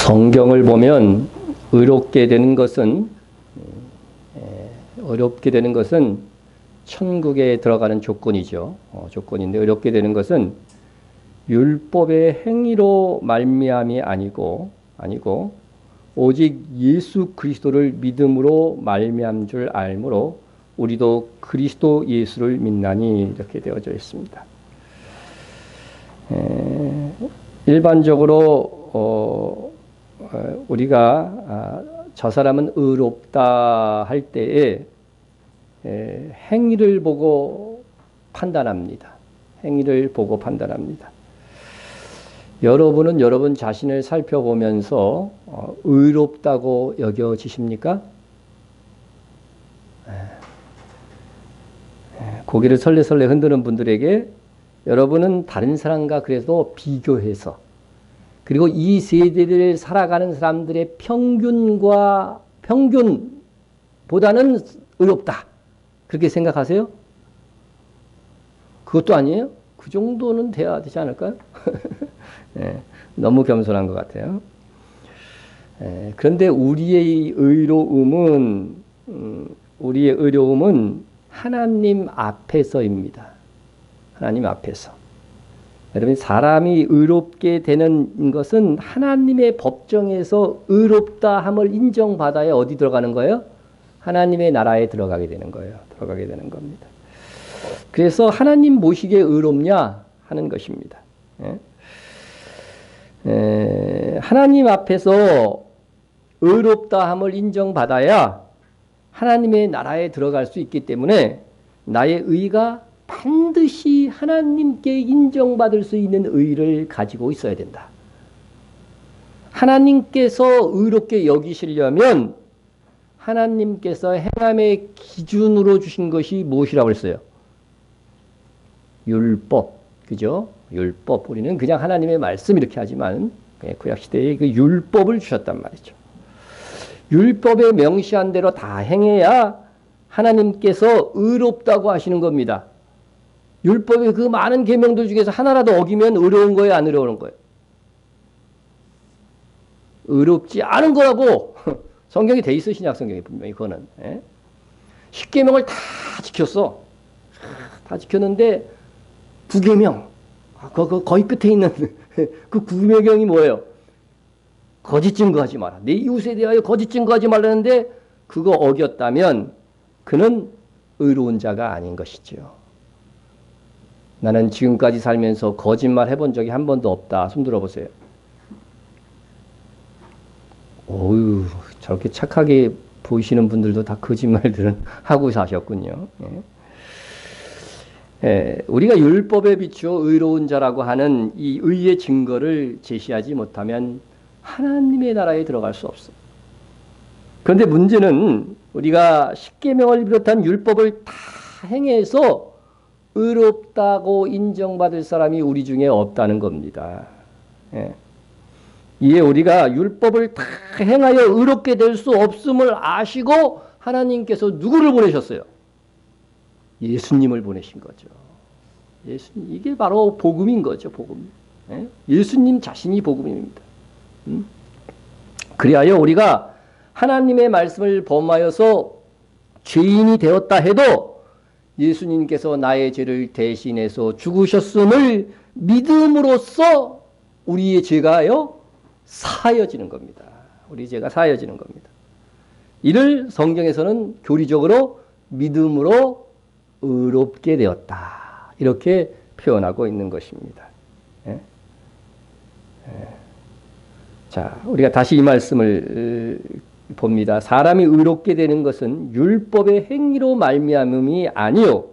성경을 보면 의롭게 되는 것은 천국에 들어가는 조건이죠. 조건인데 의롭게 되는 것은 율법의 행위로 말미암이 아니고 오직 예수 그리스도를 믿음으로 말미암은 줄 알므로 우리도 그리스도 예수를 믿나니 이렇게 되어져 있습니다. 일반적으로 우리가 저 사람은 의롭다 할 때에 행위를 보고 판단합니다. 행위를 보고 판단합니다. 여러분은 여러분 자신을 살펴보면서 의롭다고 여겨지십니까? 고개를 설레설레 흔드는 분들에게 여러분은 다른 사람과 그래도 비교해서 그리고 이 세대를 살아가는 사람들의 평균보다는 의롭다. 그렇게 생각하세요? 그것도 아니에요? 그 정도는 돼야 되지 않을까요? 네, 너무 겸손한 것 같아요. 그런데 우리의 의로움은 하나님 앞에서입니다. 하나님 앞에서. 여러분, 사람이 의롭게 되는 것은 하나님의 법정에서 의롭다 함을 인정받아야 어디 들어가는 거예요? 하나님의 나라에 들어가게 되는 거예요. 들어가게 되는 겁니다. 그래서 하나님 보시기에 의롭냐 하는 것입니다. 하나님 앞에서 의롭다 함을 인정받아야 하나님의 나라에 들어갈 수 있기 때문에 나의 의가 반드시 하나님께 인정받을 수 있는 의를 가지고 있어야 된다. 하나님께서 의롭게 여기시려면 하나님께서 행함의 기준으로 주신 것이 무엇이라고 했어요? 율법. 그죠? 율법. 우리는 그냥 하나님의 말씀 이렇게 하지만 구약시대에 그 율법을 주셨단 말이죠. 율법에 명시한 대로 다 행해야 하나님께서 의롭다고 하시는 겁니다. 율법의 그 많은 계명들 중에서 하나라도 어기면 의로운 거예요? 안 의로운 거예요? 의롭지 않은 거라고 성경이 돼 있어. 신약 성경에 분명히 그거는. 10계명을 다 지켰어. 다 지켰는데 9계명. 거의 끝에 있는 그 9계명이 뭐예요? 거짓 증거하지 마라. 내 이웃에 대하여 거짓 증거하지 말라는데 그거 어겼다면 그는 의로운 자가 아닌 것이죠. 나는 지금까지 살면서 거짓말 해본 적이 한 번도 없다. 손 들어보세요. 어휴, 저렇게 착하게 보이시는 분들도 다 거짓말들은 하고 사셨군요. 우리가 율법에 비추어 의로운 자라고 하는 이 의의 증거를 제시하지 못하면 하나님의 나라에 들어갈 수 없어. 그런데 문제는 우리가 십계명을 비롯한 율법을 다 행해서 의롭다고 인정받을 사람이 우리 중에 없다는 겁니다. 이에 우리가 율법을 다 행하여 의롭게 될 수 없음을 아시고 하나님께서 누구를 보내셨어요? 예수님을 보내신 거죠. 예수님, 이게 바로 복음인 거죠. 복음. 예수님 자신이 복음입니다. 그리하여 우리가 하나님의 말씀을 범하여서 죄인이 되었다 해도 예수님께서 나의 죄를 대신해서 죽으셨음을 믿음으로써 우리의 죄가요 사하여지는 겁니다. 우리 죄가 사하여지는 겁니다. 이를 성경에서는 교리적으로 믿음으로 의롭게 되었다. 이렇게 표현하고 있는 것입니다. 자, 우리가 다시 이 말씀을 봅니다. 사람이 의롭게 되는 것은 율법의 행위로 말미암음이 아니요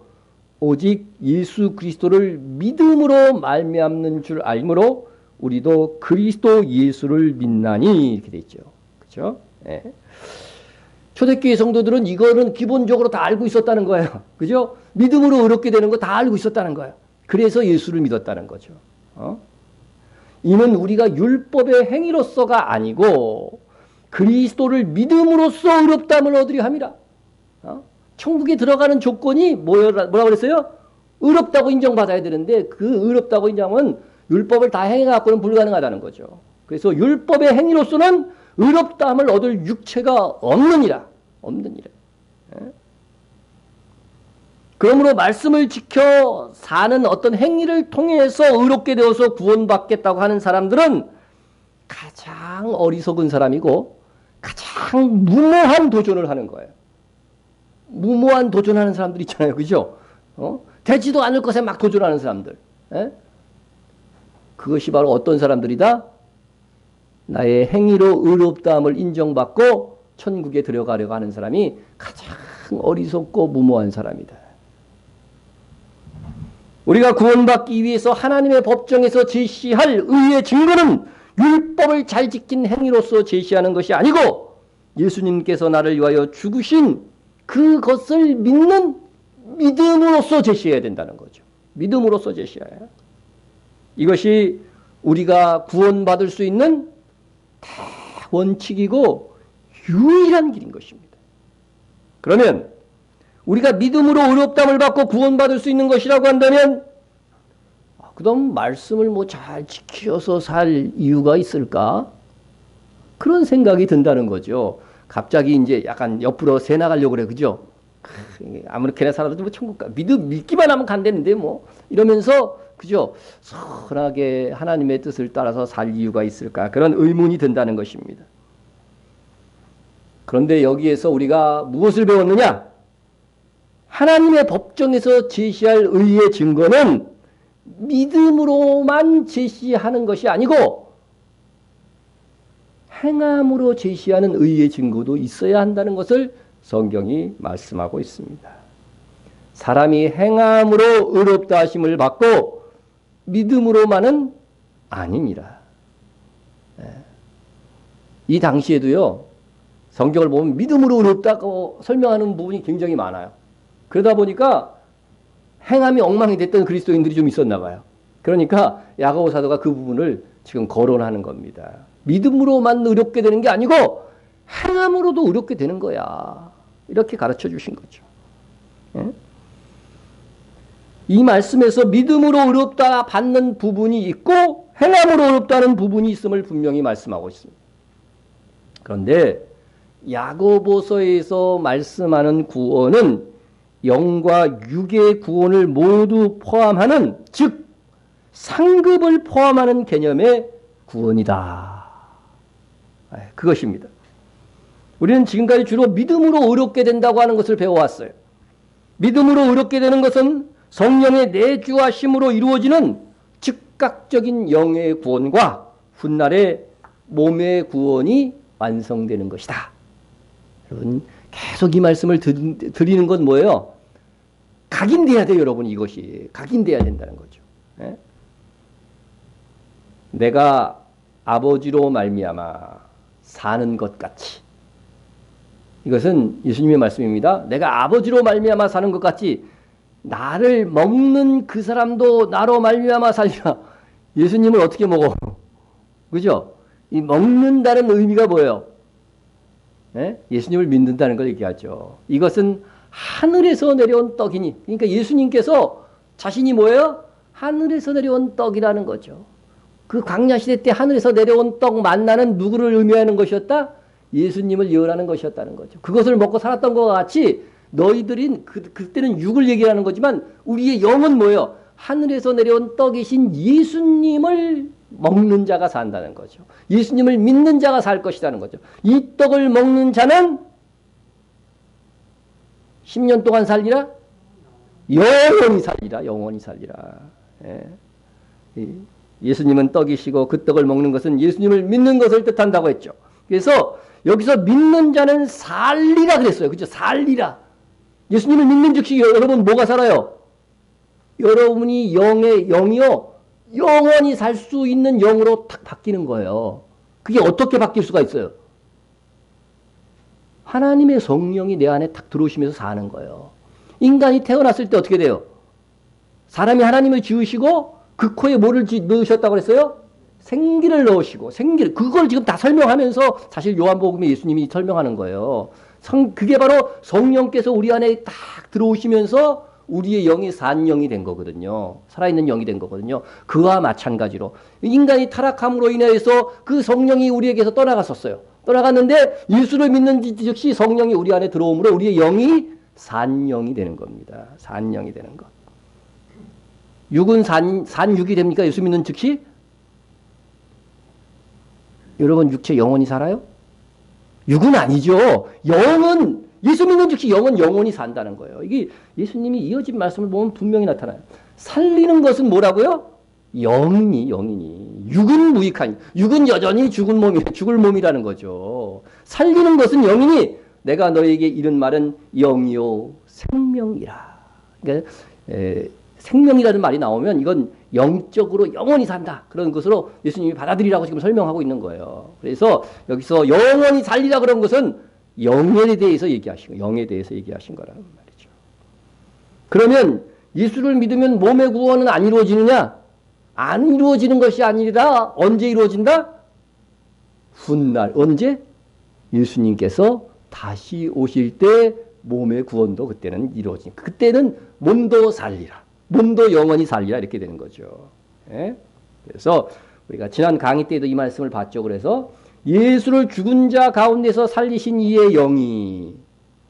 오직 예수 그리스도를 믿음으로 말미암는 줄 알므로 우리도 그리스도 예수를 믿나니 이렇게 돼 있죠. 그렇죠? 초대교회 성도들은 이거는 기본적으로 다 알고 있었다는 거예요. 그죠? 믿음으로 의롭게 되는 거 다 알고 있었다는 거예요. 그래서 예수를 믿었다는 거죠. 이는 우리가 율법의 행위로서가 아니고 그리스도를 믿음으로써 의롭다함을 얻으려 함이라. 천국에 들어가는 조건이 뭐라고 그랬어요? 의롭다고 인정받아야 되는데 그 의롭다고 인정은 율법을 다 행해갖고는 불가능하다는 거죠. 그래서 율법의 행위로서는 의롭다함을 얻을 육체가 없느니라. 예? 그러므로 말씀을 지켜 사는 어떤 행위를 통해서 의롭게 되어서 구원받겠다고 하는 사람들은 가장 어리석은 사람이고 가장 무모한 도전을 하는 거예요. 무모한 도전하는 사람들 있잖아요. 그죠? 되지도 않을 것에 막 도전하는 사람들. 예? 그것이 바로 어떤 사람들이다? 나의 행위로 의롭다함을 인정받고 천국에 들어가려고 하는 사람이 가장 어리석고 무모한 사람이다. 우리가 구원받기 위해서 하나님의 법정에서 제시할 의의 증거는 율법을 잘 지킨 행위로서 제시하는 것이 아니고 예수님께서 나를 위하여 죽으신 그것을 믿는 믿음으로써 제시해야 된다는 거죠. 믿음으로써 제시해야 해요. 이것이 우리가 구원받을 수 있는 원칙이고 유일한 길인 것입니다. 그러면 우리가 믿음으로 의롭다함을 받고 구원받을 수 있는 것이라고 한다면 그럼 말씀을 뭐 잘 지켜서 살 이유가 있을까? 그런 생각이 든다는 거죠. 갑자기 이제 약간 옆으로 새 나가려고 그래. 그죠? 아무렇게나 살아도 뭐 천국 가. 믿기만 하면 간다는데 뭐. 이러면서 그죠? 선하게 하나님의 뜻을 따라서 살 이유가 있을까? 그런 의문이 든다는 것입니다. 그런데 여기에서 우리가 무엇을 배웠느냐? 하나님의 법정에서 제시할 의의 증거는 믿음으로만 제시하는 것이 아니고 행함으로 제시하는 의의 증거도 있어야 한다는 것을 성경이 말씀하고 있습니다. 사람이 행함으로 의롭다 하심을 받고 믿음으로만은 아니니라. 이 당시에도요, 성경을 보면 믿음으로 의롭다고 설명하는 부분이 굉장히 많아요. 그러다 보니까 행함이 엉망이 됐던 그리스도인들이 좀 있었나 봐요. 그러니까 야고보 사도가 그 부분을 지금 거론하는 겁니다. 믿음으로만 의롭게 되는 게 아니고 행함으로도 의롭게 되는 거야. 이렇게 가르쳐 주신 거죠. 예? 이 말씀에서 믿음으로 의롭다 받는 부분이 있고 행함으로 의롭다는 부분이 있음을 분명히 말씀하고 있습니다. 그런데 야고보서에서 말씀하는 구원은 영과 육의 구원을 모두 포함하는, 즉 상급을 포함하는 개념의 구원이다. 그것입니다. 우리는 지금까지 주로 믿음으로 의롭게 된다고 하는 것을 배워왔어요. 믿음으로 의롭게 되는 것은 성령의 내주하심으로 이루어지는 즉각적인 영의 구원과 훗날의 몸의 구원이 완성되는 것이다. 여러분 계속 이 말씀을 드리는 건 뭐예요? 각인돼야 돼요, 여러분. 이것이 각인돼야 된다는 거죠. 예? 내가 아버지로 말미암아 사는 것 같이, 이것은 예수님의 말씀입니다. 내가 아버지로 말미암아 사는 것 같이 나를 먹는 그 사람도 나로 말미암아 살리라. 예수님을 어떻게 먹어? 그죠? 이 먹는다는 의미가 뭐예요? 예? 예수님을 믿는다는 걸 얘기하죠. 이것은 하늘에서 내려온 떡이니, 그러니까 예수님께서 자신이 뭐예요? 하늘에서 내려온 떡이라는 거죠. 그 광야 시대 때 하늘에서 내려온 떡 만나는 누구를 의미하는 것이었다? 예수님을 예언하는 것이었다는 거죠. 그것을 먹고 살았던 것과 같이 너희들은 그때는 육을 얘기하는 거지만 우리의 영은 뭐예요? 하늘에서 내려온 떡이신 예수님을 먹는 자가 산다는 거죠. 예수님을 믿는 자가 살 것이라는 거죠. 이 떡을 먹는 자는 10년 동안 살리라? 영원히 살리라. 영원히 살리라. 예. 예수님은 떡이시고 그 떡을 먹는 것은 예수님을 믿는 것을 뜻한다고 했죠. 그래서 여기서 믿는 자는 살리라 그랬어요. 그죠? 살리라. 예수님을 믿는 즉시 여러분 뭐가 살아요? 여러분이 영이요. 영원히 살 수 있는 영으로 탁 바뀌는 거예요. 그게 어떻게 바뀔 수가 있어요? 하나님의 성령이 내 안에 탁 들어오시면서 사는 거예요. 인간이 태어났을 때 어떻게 돼요? 사람이 하나님을 지으시고 그 코에 뭐를 넣으셨다고 그랬어요? 생기를 넣으시고, 생기를, 그걸 지금 다 설명하면서 사실 요한복음에 예수님이 설명하는 거예요. 그게 바로 성령께서 우리 안에 딱 들어오시면서 우리의 영이 산 영이 된 거거든요. 살아있는 영이 된 거거든요. 그와 마찬가지로 인간이 타락함으로 인해서 그 성령이 우리에게서 떠나갔었어요. 떠나갔는데 예수를 믿는 즉시 성령이 우리 안에 들어오므로 우리의 영이 산 영이 되는 겁니다. 산 영이 되는 것. 육은 산 육이 됩니까? 예수 믿는 즉시? 여러분 육체 영원히 살아요? 육은 아니죠. 영은 예수 믿는 즉시 영은 영원히 산다는 거예요. 이게 예수님이 이어진 말씀을 보면 분명히 나타나요. 살리는 것은 뭐라고요? 영이니. 육은 무익하니. 육은 여전히 죽을 몸이라는 거죠. 살리는 것은 영이니 내가 너에게 이른 말은 영이요 생명이라. 그러니까 생명이라는 말이 나오면 이건 영적으로 영원히 산다. 그런 것으로 예수님이 받아들이라고 지금 설명하고 있는 거예요. 그래서 여기서 영원히 살리라 그런 것은 영에 대해서 얘기하신 거예요. 영에 대해서 얘기하신 거라는 말이죠. 그러면 예수를 믿으면 몸의 구원은 안 이루어지느냐? 안 이루어지는 것이 아니라 언제 이루어진다? 훗날. 언제? 예수님께서 다시 오실 때 몸의 구원도 그때는 이루어지니까. 그때는 몸도 살리라. 몸도 영원히 살리라 이렇게 되는 거죠. 예? 그래서 우리가 지난 강의 때도 이 말씀을 봤죠. 그래서 예수를 죽은 자 가운데서 살리신 이의 영이,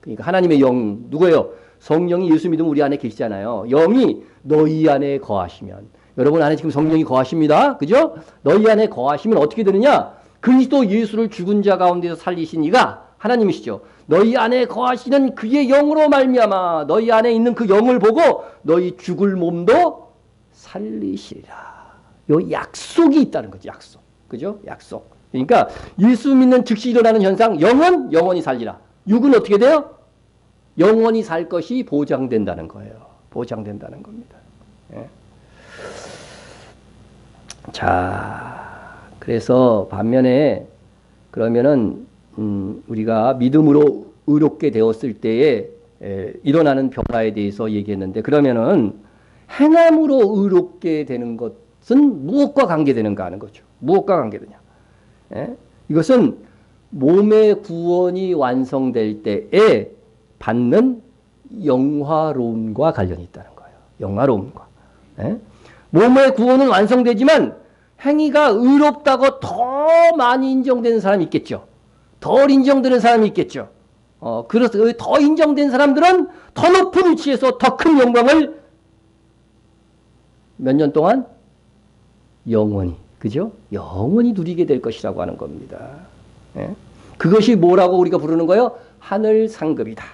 그러니까 하나님의 영 누구예요? 성령이 예수 믿으면 우리 안에 계시잖아요. 영이 너희 안에 거하시면, 여러분 안에 지금 성령이 거하십니다. 그죠? 너희 안에 거하시면 어떻게 되느냐? 그리스도 예수를 죽은 자 가운데서 살리신 이가 하나님이시죠. 너희 안에 거하시는 그의 영으로 말미암아 너희 안에 있는 그 영을 보고 너희 죽을 몸도 살리시리라. 요 약속이 있다는 거죠. 약속. 그죠? 약속. 그러니까 예수 믿는 즉시 일어나는 현상, 영은 영원히 살리라. 육은 어떻게 돼요? 영원히 살 것이 보장된다는 거예요. 보장된다는 겁니다. 예. 자, 그래서 반면에 그러면은 우리가 믿음으로 의롭게 되었을 때에 일어나는 변화에 대해서 얘기했는데, 그러면은 행함으로 의롭게 되는 것은 무엇과 관계되는가 하는 거죠. 무엇과 관계되냐? 예? 이것은 몸의 구원이 완성될 때에 받는 영화로움과 관련이 있다는 거예요. 영화로움과. 예? 몸의 구원은 완성되지만 행위가 의롭다고 더 많이 인정되는 사람이 있겠죠. 덜 인정되는 사람이 있겠죠. 그래서 더 인정된 사람들은 더 높은 위치에서 더 큰 영광을 몇 년 동안 영원히, 그죠? 영원히 누리게 될 것이라고 하는 겁니다. 예? 그것이 뭐라고 우리가 부르는 거예요? 하늘 상급이다.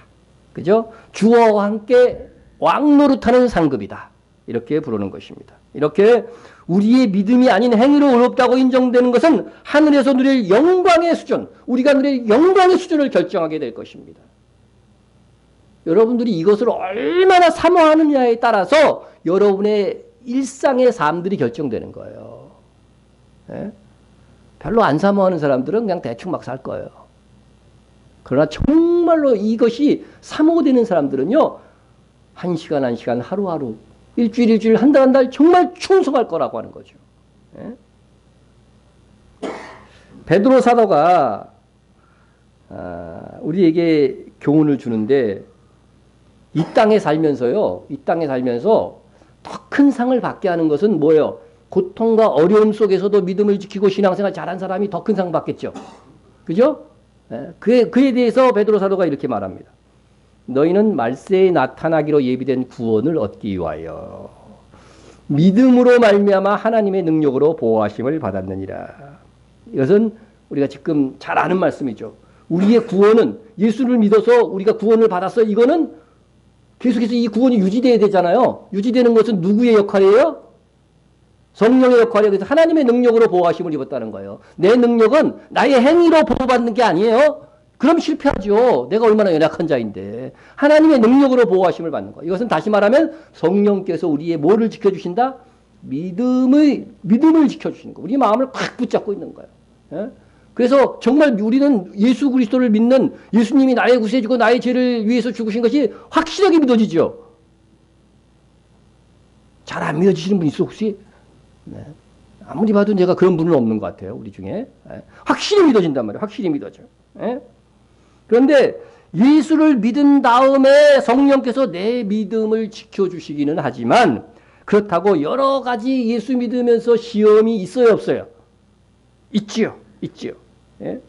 그죠? 주와 함께 왕노릇하는 상급이다. 이렇게 부르는 것입니다. 이렇게 우리의 믿음이 아닌 행위로 의롭다고 인정되는 것은 하늘에서 누릴 영광의 수준, 우리가 누릴 영광의 수준을 결정하게 될 것입니다. 여러분들이 이것을 얼마나 사모하느냐에 따라서 여러분의 일상의 삶들이 결정되는 거예요. 예? 별로 안 사모하는 사람들은 그냥 대충 막 살 거예요. 그러나 정말로 이것이 사모되는 사람들은요, 한 시간 하루하루, 일주일 한 달 정말 충성할 거라고 하는 거죠. 예? 베드로 사도가 우리에게 교훈을 주는데, 이 땅에 살면서요, 이 땅에 살면서 더 큰 상을 받게 하는 것은 뭐예요? 고통과 어려움 속에서도 믿음을 지키고 신앙생활 잘한 사람이 더 큰 상 받겠죠. 그죠? 예? 그에 대해서 베드로 사도가 이렇게 말합니다. 너희는 말세에 나타나기로 예비된 구원을 얻기 위하여 믿음으로 말미암아 하나님의 능력으로 보호하심을 받았느니라. 이것은 우리가 지금 잘 아는 말씀이죠. 우리의 구원은 예수를 믿어서 우리가 구원을 받았어. 이거는 계속해서 이 구원이 유지돼야 되잖아요. 유지되는 것은 누구의 역할이에요? 성령의 역할이에요. 그래서 하나님의 능력으로 보호하심을 입었다는 거예요. 내 능력은 나의 행위로 보호받는 게 아니에요. 그럼 실패하죠. 내가 얼마나 연약한 자인데. 하나님의 능력으로 보호하심을 받는 거예요. 이것은 다시 말하면 성령께서 우리의 뭐를 지켜주신다? 믿음을 지켜주시는 거예요. 우리 마음을 꽉 붙잡고 있는 거예요. 예? 그래서 정말 우리는 예수 그리스도를 믿는, 예수님이 나의 구세주고 나의 죄를 위해서 죽으신 것이 확실하게 믿어지죠. 잘 안 믿어지시는 분 있어 혹시? 네. 아무리 봐도 내가 그런 분은 없는 것 같아요. 우리 중에. 예? 확실히 믿어진단 말이에요. 확실히 믿어져. 예? 그런데 예수를 믿은 다음에 성령께서 내 믿음을 지켜주시기는 하지만 그렇다고 여러 가지 예수 믿으면서 시험이 있어요, 없어요? 있지요. 있지요. 예?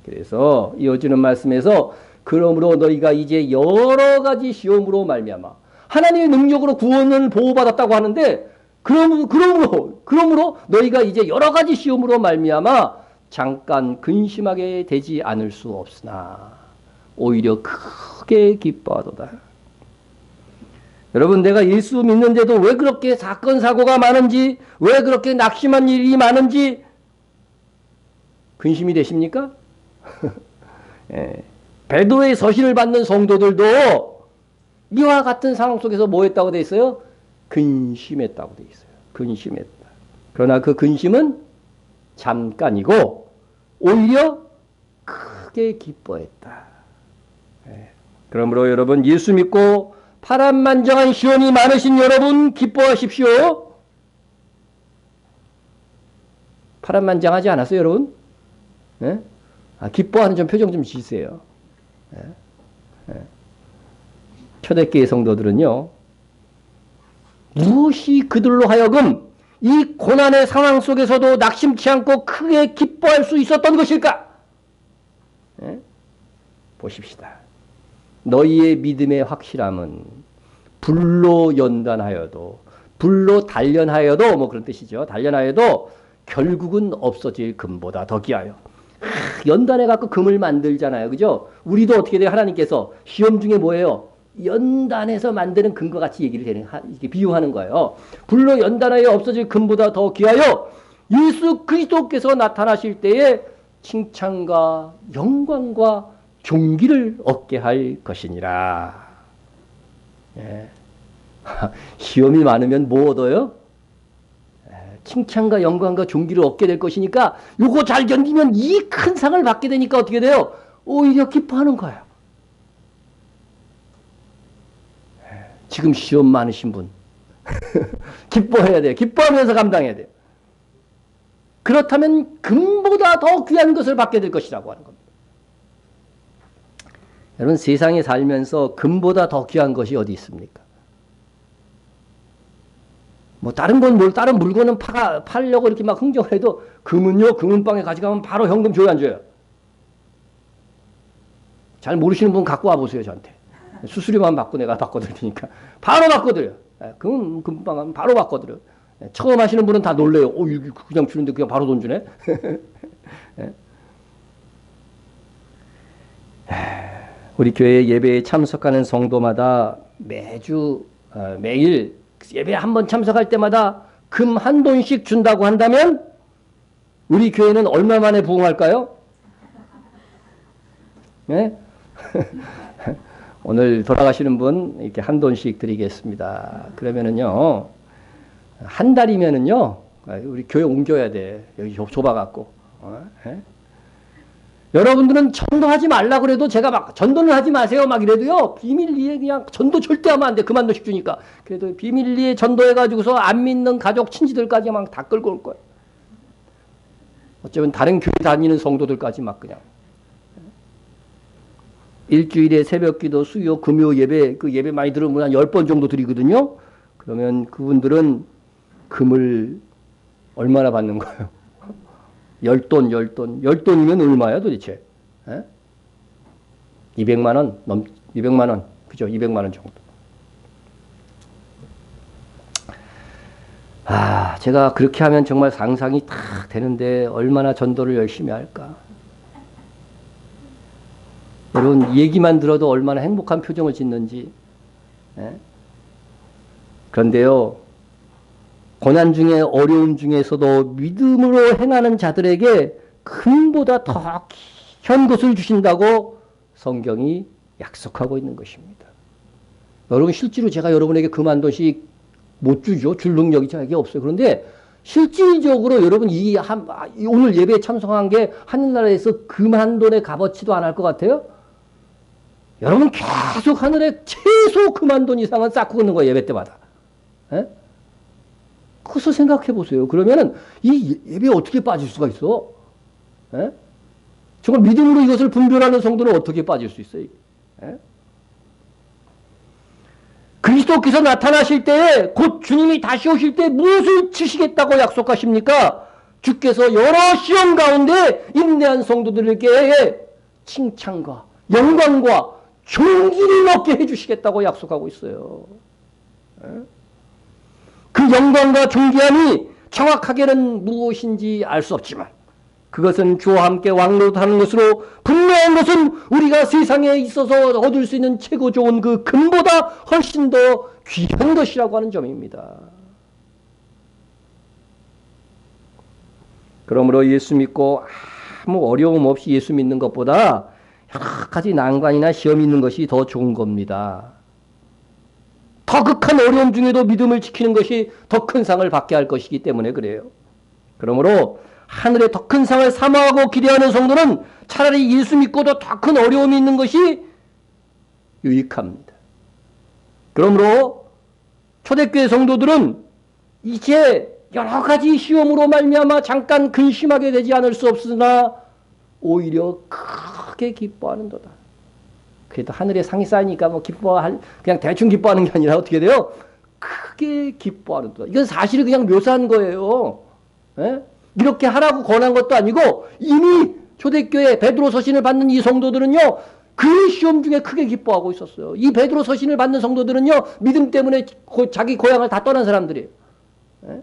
그래서 이어지는 말씀에서 그러므로 너희가 이제 여러 가지 시험으로 말미암아 하나님의 능력으로 구원을 보호받았다고 하는데 그러므로 너희가 이제 여러 가지 시험으로 말미암아 잠깐 근심하게 되지 않을 수 없으나 오히려 크게 기뻐하도다. 여러분, 내가 예수 믿는데도 왜 그렇게 사건 사고가 많은지, 왜 그렇게 낙심한 일이 많은지 근심이 되십니까? 예. 배도의 서신을 받는 성도들도 이와 같은 상황 속에서 뭐 했다고 돼 있어요? 근심했다고 돼 있어요. 근심했다. 그러나 그 근심은 잠깐이고 오히려 크게 기뻐했다. 예. 그러므로 여러분, 예수 믿고 파란만장한 시험이 많으신 여러분 기뻐하십시오. 파란만장하지 않았어요, 여러분? 예? 기뻐하는 좀 표정 좀 지세요. 예? 예. 초대교회 성도들은요, 무엇이 그들로 하여금 이 고난의 상황 속에서도 낙심치 않고 크게 기뻐할 수 있었던 것일까? 예? 보십시다. 너희의 믿음의 확실함은 불로 연단하여도, 불로 단련하여도, 뭐 그런 뜻이죠. 단련하여도 결국은 없어질 금보다 더 귀하여. 연단해갖고 금을 만들잖아요. 그죠? 우리도 어떻게 돼요? 하나님께서 시험 중에 뭐예요? 연단해서 만드는 금과 같이 이렇게 비유하는 거예요. 불로 연단하여 없어질 금보다 더 귀하여 예수 그리스도께서 나타나실 때에 칭찬과 영광과 존귀를 얻게 할 것이니라. 예. 시험이 많으면 뭐 얻어요? 칭찬과 영광과 존귀를 얻게 될 것이니까 요거 잘 견디면 이 큰 상을 받게 되니까 어떻게 돼요? 오히려 기뻐하는 거예요. 지금 시험 많으신 분 기뻐해야 돼요. 기뻐하면서 감당해야 돼요. 그렇다면 금보다 더 귀한 것을 받게 될 것이라고 하는 겁니다. 여러분, 세상에 살면서 금보다 더 귀한 것이 어디 있습니까? 뭐 다른 물건은 팔려고 이렇게 막 흥정을 해도 금은요, 금은방에 가져가면 바로 현금 줘요, 안 줘요? 잘 모르시는 분 갖고 와보세요, 저한테. 수수료만 받고 내가 바꿔드릴 테니까. 바로 바꿔드려요. 금방 하면 바로 바꿔드려요. 처음 하시는 분은 다 놀래요. 이거 그냥 주는데 그냥 바로 돈 주네? 우리 교회 예배에 참석하는 성도마다 매일 예배 한 번 참석할 때마다 금 한 돈씩 준다고 한다면 우리 교회는 얼마 만에 부흥할까요? 네? 오늘 돌아가시는 분 이렇게 한 돈씩 드리겠습니다. 그러면은요, 한 달이면은요, 우리 교회 옮겨야 돼. 여기 좁아갖고. 여러분들은 전도하지 말라 그래도 제가 막 전도는 하지 마세요 막 이래도요, 비밀리에 그냥 전도 절대 하면 안 돼. 그만 돈씩 주니까. 그래도 비밀리에 전도해가지고서 안 믿는 가족 친지들까지 막 다 끌고 올 거예요. 어쩌면 다른 교회 다니는 성도들까지 막 그냥. 일주일에 새벽기도, 수요, 금요 예배, 그 예배 많이 들으면 한 10번 정도 드리거든요. 그러면 그분들은 금을 얼마나 받는 거예요? 10돈이면 얼마야 도대체? 에? 200만 원? 200만 원. 그죠? 200만 원 정도. 제가 그렇게 하면 정말 상상이 탁 되는데 얼마나 전도를 열심히 할까? 여러분, 얘기만 들어도 얼마나 행복한 표정을 짓는지. 에? 그런데요, 고난 중에, 어려움 중에서도 믿음으로 행하는 자들에게 금보다 더 귀한 것을 주신다고 성경이 약속하고 있는 것입니다. 여러분, 실제로 제가 여러분에게 금 한 돈씩 못 주죠. 줄 능력이 저에게 없어요. 그런데 실질적으로 여러분 오늘 예배에 참석한 게 하늘나라에서 금 한 돈의 값어치도 안 할 것 같아요? 여러분, 계속 하늘에 최소 금 한 돈 이상은 쌓고 있는 거예요. 예배 때마다. 에? 그것을 생각해 보세요. 그러면은 이 예배에 어떻게 빠질 수가 있어? 에? 정말 믿음으로 이것을 분별하는 성도는 어떻게 빠질 수 있어요? 예? 그리스도께서 나타나실 때에 곧 주님이 다시 오실 때 무엇을 주시겠다고 약속하십니까? 주께서 여러 시험 가운데 인내한 성도들에게 칭찬과 영광과 존귀를 얻게 해주시겠다고 약속하고 있어요. 그 영광과 존귀함이 정확하게는 무엇인지 알 수 없지만 그것은 주와 함께 왕노릇하는 것으로 분명한 것은 우리가 세상에 있어서 얻을 수 있는 최고 좋은 그 금보다 훨씬 더 귀한 것이라고 하는 점입니다. 그러므로 예수 믿고 아무 어려움 없이 예수 믿는 것보다 여러 가지 난관이나 시험이 있는 것이 더 좋은 겁니다. 더 극한 어려움 중에도 믿음을 지키는 것이 더 큰 상을 받게 할 것이기 때문에 그래요. 그러므로 하늘의 더 큰 상을 사모하고 기대하는 성도는 차라리 예수 믿고도 더 큰 어려움이 있는 것이 유익합니다. 그러므로 초대교회 성도들은 이제 여러 가지 시험으로 말미암아 잠깐 근심하게 되지 않을 수 없으나 오히려 크게 기뻐하는도다. 그래도 하늘에 상이 쌓이니까 뭐 그냥 대충 기뻐하는 게 아니라 어떻게 돼요? 크게 기뻐하는도다. 이건 사실을 그냥 묘사한 거예요. 예? 이렇게 하라고 권한 것도 아니고 이미 초대교회 베드로 서신을 받는 이 성도들은요. 그 시험 중에 크게 기뻐하고 있었어요. 이 베드로 서신을 받는 성도들은요. 믿음 때문에 자기 고향을 다 떠난 사람들이에요. 예?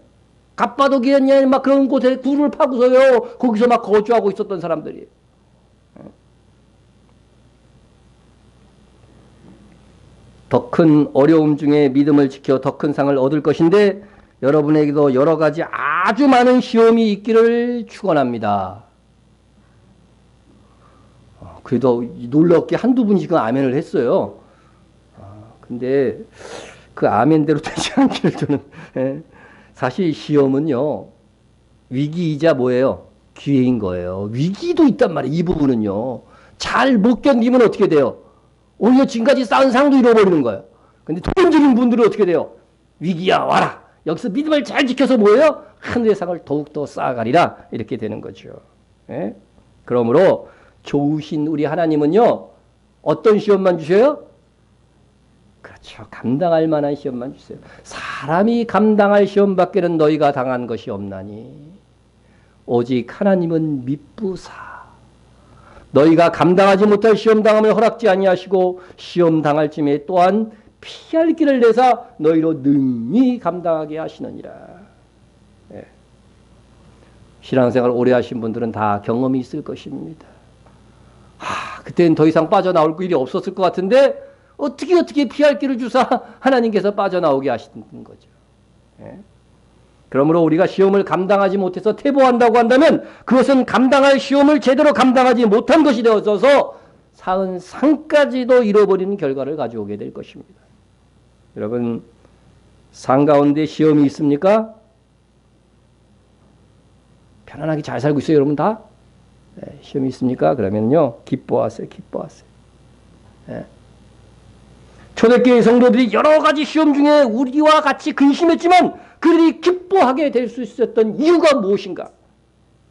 갑바도기냐 막 그런 곳에 굴을 파고서요. 거기서 막 거주하고 있었던 사람들이에요. 더 큰 어려움 중에 믿음을 지켜 더 큰 상을 얻을 것인데 여러분에게도 여러 가지 아주 많은 시험이 있기를 축원합니다. 그래도 놀랍게 한두 분이 그 아멘을 했어요. 근데 그 아멘대로 되지 않기를 저는 사실 시험은요 위기이자 뭐예요? 기회인 거예요. 위기도 있단 말이에요. 이 부분은요. 잘 못 견디면 어떻게 돼요? 오히려 지금까지 쌓은 상도 잃어버리는 거예요. 근데 도전적인 분들은 어떻게 돼요? 위기야 와라. 여기서 믿음을 잘 지켜서 뭐예요? 하늘의 상을 더욱더 쌓아가리라. 이렇게 되는 거죠. 예? 그러므로 좋으신 우리 하나님은요. 어떤 시험만 주셔요? 그렇죠. 감당할 만한 시험만 주세요. 사람이 감당할 시험밖에는 너희가 당한 것이 없나니 오직 하나님은 미쁘사 너희가 감당하지 못할 시험 당함을 허락지 아니하시고 시험 당할 쯤에 또한 피할 길을 내사 너희로 능히 감당하게 하시느니라. 예. 신앙생활 오래 하신 분들은 다 경험이 있을 것입니다. 그때는 더 이상 빠져나올 일이 없었을 것 같은데 어떻게 피할 길을 주사 하나님께서 빠져나오게 하시는 거죠. 예. 그러므로 우리가 시험을 감당하지 못해서 퇴보한다고 한다면 그것은 감당할 시험을 제대로 감당하지 못한 것이 되어서 쌓은 상까지도 잃어버리는 결과를 가져오게 될 것입니다. 여러분 상 가운데 시험이 있습니까? 편안하게 잘 살고 있어요 여러분 다? 네, 시험이 있습니까? 그러면요 기뻐하세요. 네. 초대교회 성도들이 여러 가지 시험 중에 우리와 같이 근심했지만 그들이 기뻐하게 될 수 있었던 이유가 무엇인가?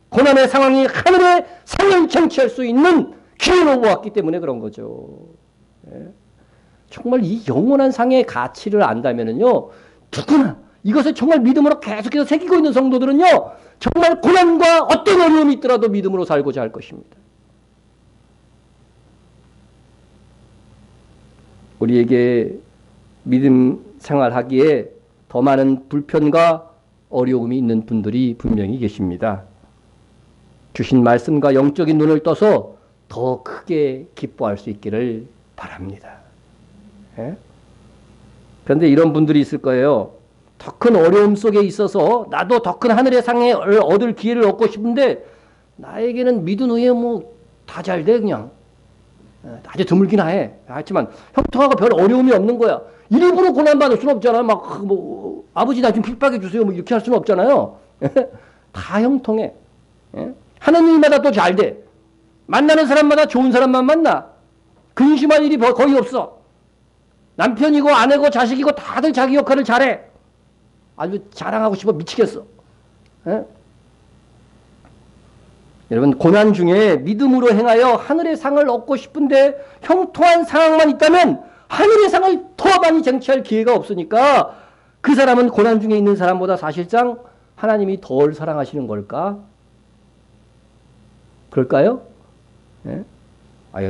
고난의 상황이 하늘의 상을 쟁취할 수 있는 기회로 보았기 때문에 그런 거죠. 네. 정말 이 영원한 상의 가치를 안다면은요, 누구나 이것을 정말 믿음으로 계속해서 새기고 있는 성도들은요, 정말 고난과 어떤 어려움이 있더라도 믿음으로 살고자 할 것입니다. 우리에게 믿음 생활하기에 더 많은 불편과 어려움이 있는 분들이 분명히 계십니다. 주신 말씀과 영적인 눈을 떠서 더 크게 기뻐할 수 있기를 바랍니다. 예? 그런데 이런 분들이 있을 거예요. 더 큰 어려움 속에 있어서 나도 더 큰 하늘의 상을 얻을 기회를 얻고 싶은데 나에게는 믿은 후에 뭐 다 잘 돼 그냥. 아주 드물긴 해. 하지만 형통하고 별 어려움이 없는 거야. 일부러 고난받을 수는 없잖아요. 막 뭐 아버지 나 좀 핍박해 주세요. 뭐 이렇게 할 수는 없잖아요. 다 형통해. 하는 일마다 또 잘 돼. 만나는 사람마다 좋은 사람만 만나. 근심할 일이 거의 없어. 남편이고 아내고 자식이고 다들 자기 역할을 잘해. 아주 자랑하고 싶어 미치겠어. 여러분, 고난 중에 믿음으로 행하여 하늘의 상을 얻고 싶은데 형통한 상황만 있다면 하늘의 상을 더 많이 쟁취할 기회가 없으니까 그 사람은 고난 중에 있는 사람보다 사실상 하나님이 덜 사랑하시는 걸까? 그럴까요? 예?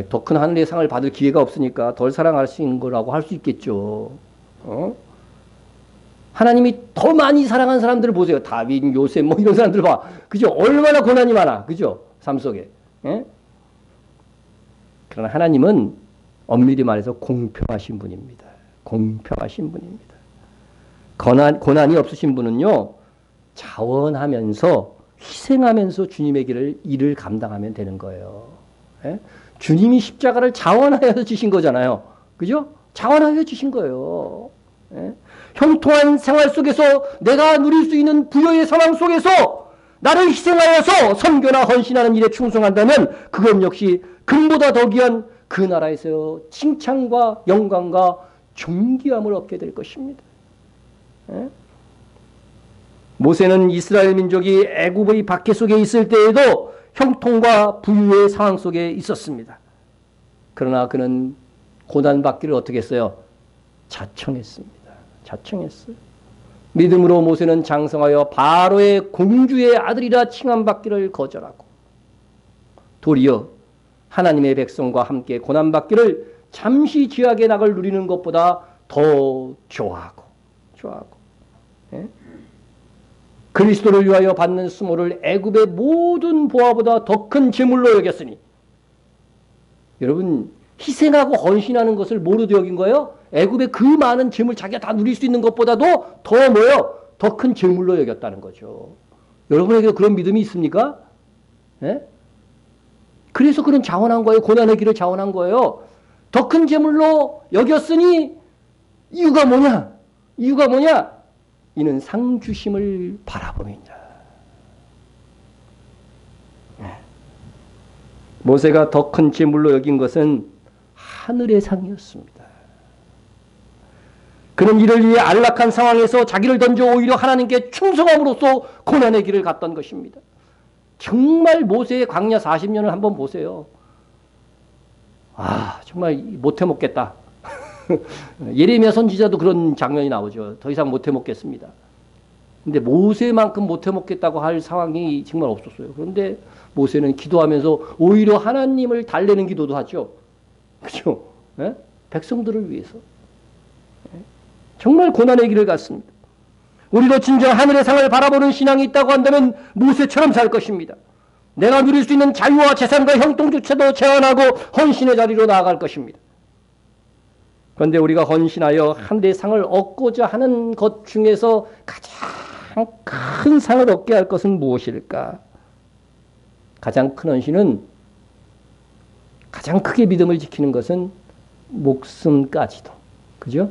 더 큰 하늘의 상을 받을 기회가 없으니까 덜 사랑하시는 거라고 할 수 있겠죠. 하나님이 더 많이 사랑한 사람들을 보세요. 다윗, 요셉 뭐 이런 사람들 봐. 그죠? 얼마나 고난이 많아. 그죠? 삶 속에. 예? 그러나 하나님은 엄밀히 말해서 공평하신 분입니다. 공평하신 분입니다. 고난이 없으신 분은요, 자원하면서 희생하면서 주님의 일을 감당하면 되는 거예요. 예? 주님이 십자가를 자원하여서 지신 거잖아요. 그죠? 자원하여 지신 거예요. 예? 형통한 생활 속에서 내가 누릴 수 있는 부여의 상황 속에서 나를 희생하여서 선교나 헌신하는 일에 충성한다면 그건 역시 금보다 더 귀한 그 나라에서 칭찬과 영광과 존귀함을 얻게 될 것입니다. 예? 모세는 이스라엘 민족이 애굽의 박해 속에 있을 때에도 형통과 부유의 상황 속에 있었습니다. 그러나 그는 고난받기를 어떻게 했어요? 자청했습니다. 자청했어요. 믿음으로 모세는 장성하여 바로의 공주의 아들이라 칭함받기를 거절하고 도리어 하나님의 백성과 함께 고난받기를 잠시 지하게 낙을 누리는 것보다 더 좋아하고 예? 그리스도를 위하여 받는 수모를 애굽의 모든 보화보다 더 큰 재물로 여겼으니, 여러분 희생하고 헌신하는 것을 뭐로 여긴 거예요? 애굽의 그 많은 재물 자기가 다 누릴 수 있는 것보다도 더 뭐예요? 더 큰 재물로 여겼다는 거죠. 여러분에게 그런 믿음이 있습니까? 예? 그래서 그런 자원한 거예요. 고난의 길을 자원한 거예요. 더 큰 재물로 여겼으니 이유가 뭐냐? 이유가 뭐냐? 이는 상 주심을 바라봄이니라. 모세가 더 큰 재물로 여긴 것은 하늘의 상이었습니다. 그는 이를 위해 안락한 상황에서 자기를 던져 오히려 하나님께 충성함으로써 고난의 길을 갔던 것입니다. 정말 모세의 광야 40년을 한번 보세요. 정말 못해 먹겠다. 예레미야 선지자도 그런 장면이 나오죠. 더 이상 못해 먹겠습니다. 근데 모세만큼 못해 먹겠다고 할 상황이 정말 없었어요. 그런데 모세는 기도하면서 오히려 하나님을 달래는 기도도 하죠. 그죠? 예? 백성들을 위해서. 정말 고난의 길을 갔습니다. 우리도 진정 하늘의 상을 바라보는 신앙이 있다고 한다면 모세처럼 살 것입니다. 내가 누릴 수 있는 자유와 재산과 형통조차도 제한하고 헌신의 자리로 나아갈 것입니다. 그런데 우리가 헌신하여 하늘의 상을 얻고자 하는 것 중에서 가장 큰 상을 얻게 할 것은 무엇일까? 가장 큰 헌신은, 가장 크게 믿음을 지키는 것은 목숨까지도, 그죠?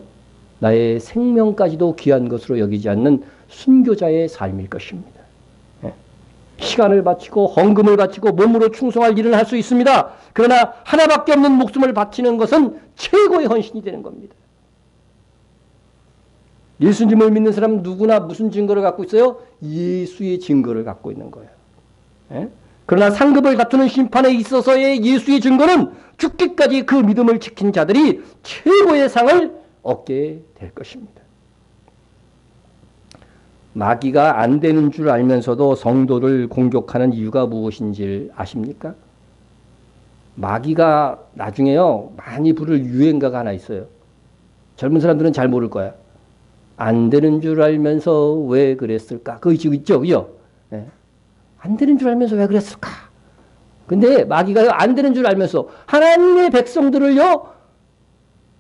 나의 생명까지도 귀한 것으로 여기지 않는 순교자의 삶일 것입니다. 시간을 바치고 헌금을 바치고 몸으로 충성할 일을 할 수 있습니다. 그러나 하나밖에 없는 목숨을 바치는 것은 최고의 헌신이 되는 겁니다. 예수님을 믿는 사람은 누구나 무슨 증거를 갖고 있어요? 예수의 증거를 갖고 있는 거예요. 그러나 상급을 다투는 심판에 있어서의 예수의 증거는 죽기까지 그 믿음을 지킨 자들이 최고의 상을 얻게 될 것입니다. 마귀가 안 되는 줄 알면서도 성도를 공격하는 이유가 무엇인지 아십니까? 마귀가 나중에요, 많이 부를 유행가가 하나 있어요. 젊은 사람들은 잘 모를 거야. 안 되는 줄 알면서 왜 그랬을까? 그거 있죠, 그죠? 네. 안 되는 줄 알면서 왜 그랬을까? 근데 마귀가 안 되는 줄 알면서 하나님의 백성들을요,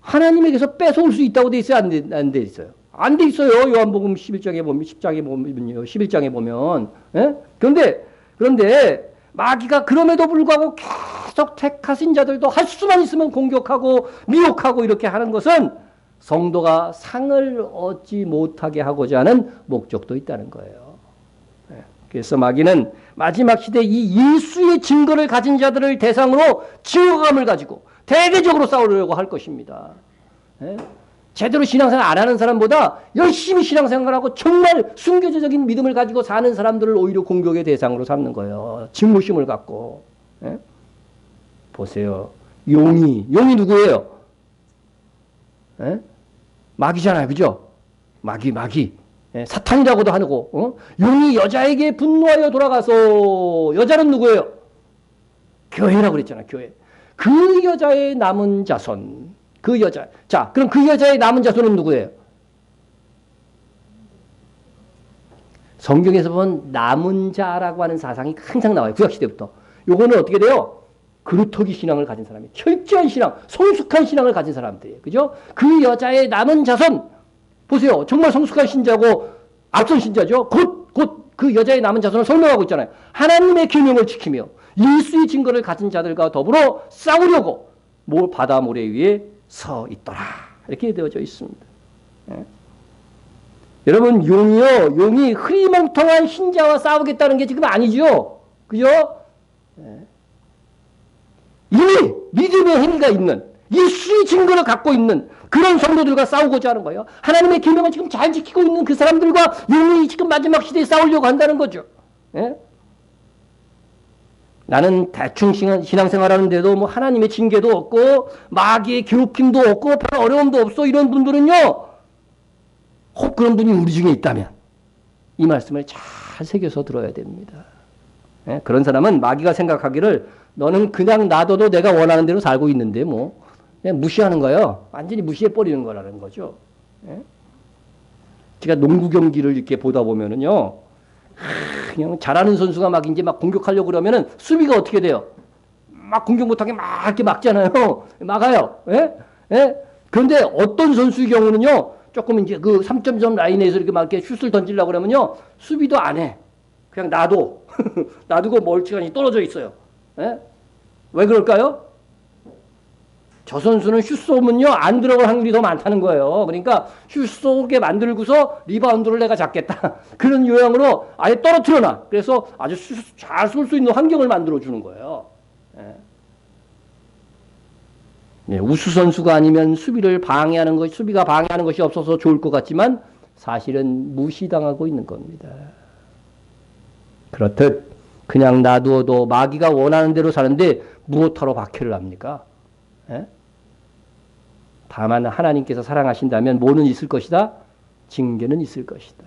하나님에게서 뺏어올 수 있다고 돼 있어요? 안 돼 있어요? 안 돼 있어요. 요한복음 11장에 보면, 10장에 보면요. 11장에 보면. 예? 그런데 마귀가 그럼에도 불구하고 계속 택하신 자들도 할 수만 있으면 공격하고 미혹하고 이렇게 하는 것은 성도가 상을 얻지 못하게 하고자 하는 목적도 있다는 거예요. 그래서 마귀는 마지막 시대 이 예수의 증거를 가진 자들을 대상으로 증오감을 가지고 대대적으로 싸우려고 할 것입니다. 제대로 신앙생활 안 하는 사람보다 열심히 신앙생활하고 정말 순교자적인 믿음을 가지고 사는 사람들을 오히려 공격의 대상으로 삼는 거예요. 증오심을 갖고. 예? 보세요. 용이 누구예요? 예? 마귀잖아요. 그죠? 마귀. 예? 사탄이라고도 하고. 용이 여자에게 분노하여 돌아가서, 여자는 누구예요? 교회라고 그랬잖아요. 교회. 그 여자의 남은 자손. 그 여자. 자, 그럼 그 여자의 남은 자손은 누구예요? 성경에서 본 남은 자라고 하는 사상이 항상 나와요. 구약시대부터. 요거는 어떻게 돼요? 그루터기 신앙을 가진 사람이, 철저한 신앙, 성숙한 신앙을 가진 사람들이에요. 그죠? 그 여자의 남은 자손. 보세요. 정말 성숙한 신자고 앞선 신자죠. 곧 그 여자의 남은 자손을 설명하고 있잖아요. 하나님의 계명을 지키며 예수의 증거를 가진 자들과 더불어 싸우려고 바다 모래 위에 서 있더라. 이렇게 되어져 있습니다. 예? 여러분, 용이 흐리멍텅한 신자와 싸우겠다는 게 지금 아니죠. 그죠? 예. 이미 믿음의 행위가 있는, 예수의 증거를 갖고 있는 그런 성도들과 싸우고자 하는 거예요. 하나님의 계명을 지금 잘 지키고 있는 그 사람들과 용이 지금 마지막 시대에 싸우려고 한다는 거죠. 예? 나는 대충 신앙생활하는데도 뭐 하나님의 징계도 없고 마귀의 괴롭힘도 없고 별 어려움도 없어, 이런 분들은요, 혹 그런 분이 우리 중에 있다면 이 말씀을 잘 새겨서 들어야 됩니다. 예? 그런 사람은 마귀가 생각하기를 너는 그냥 놔둬도 내가 원하는 대로 살고 있는데 뭐 그냥 무시하는 거예요. 완전히 무시해버리는 거라는 거죠. 예? 제가 농구 경기를 이렇게 보다 보면은요, 그냥 잘하는 선수가 막 이제 막 공격하려고 그러면은 수비가 어떻게 돼요? 막 공격 못하게 막 이렇게 막잖아요. 막아요. 예? 예? 그런데 어떤 선수의 경우는요, 조금 이제 그 3점점 라인에서 이렇게 막 이렇게 슛을 던지려고 그러면요, 수비도 안 해. 그냥 놔두고 멀찌감치 떨어져 있어요. 예? 왜 그럴까요? 저 선수는 슛 쏘면요, 안 들어갈 확률이 더 많다는 거예요. 그러니까 슛 쏘게 만들고서 리바운드를 내가 잡겠다. 그런 요양으로 아예 떨어뜨려놔. 그래서 아주 잘 쏠 수 있는 환경을 만들어주는 거예요. 예. 네, 우수 선수가 아니면 수비가 방해하는 것이 없어서 좋을 것 같지만 사실은 무시당하고 있는 겁니다. 그렇듯 그냥 놔두어도 마귀가 원하는 대로 사는데 무엇하러 박해를 합니까? 예? 다만 하나님께서 사랑하신다면 뭐는 있을 것이다? 징계는 있을 것이다.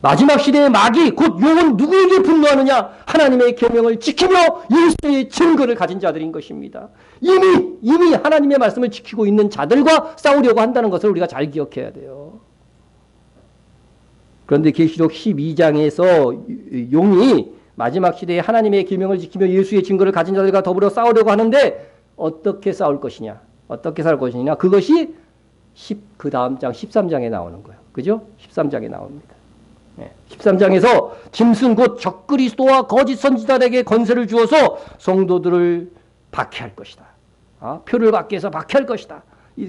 마지막 시대의 마귀, 곧 용은 누구에게 분노하느냐? 하나님의 계명을 지키며 예수의 증거를 가진 자들인 것입니다. 이미 하나님의 말씀을 지키고 있는 자들과 싸우려고 한다는 것을 우리가 잘 기억해야 돼요. 그런데 계시록 12장에서 용이 마지막 시대에 하나님의 계명을 지키며 예수의 증거를 가진 자들과 더불어 싸우려고 하는데 어떻게 싸울 것이냐? 어떻게 살 것이냐? 그것이 그 다음 장 13장에 나오는 거예요. 그죠? 13장에 나옵니다. 13장에서 짐승 곧 적그리스도와 거짓 선지자들에게 권세를 주어서 성도들을 박해할 것이다. 표를 받게 해서 박해할 것이다.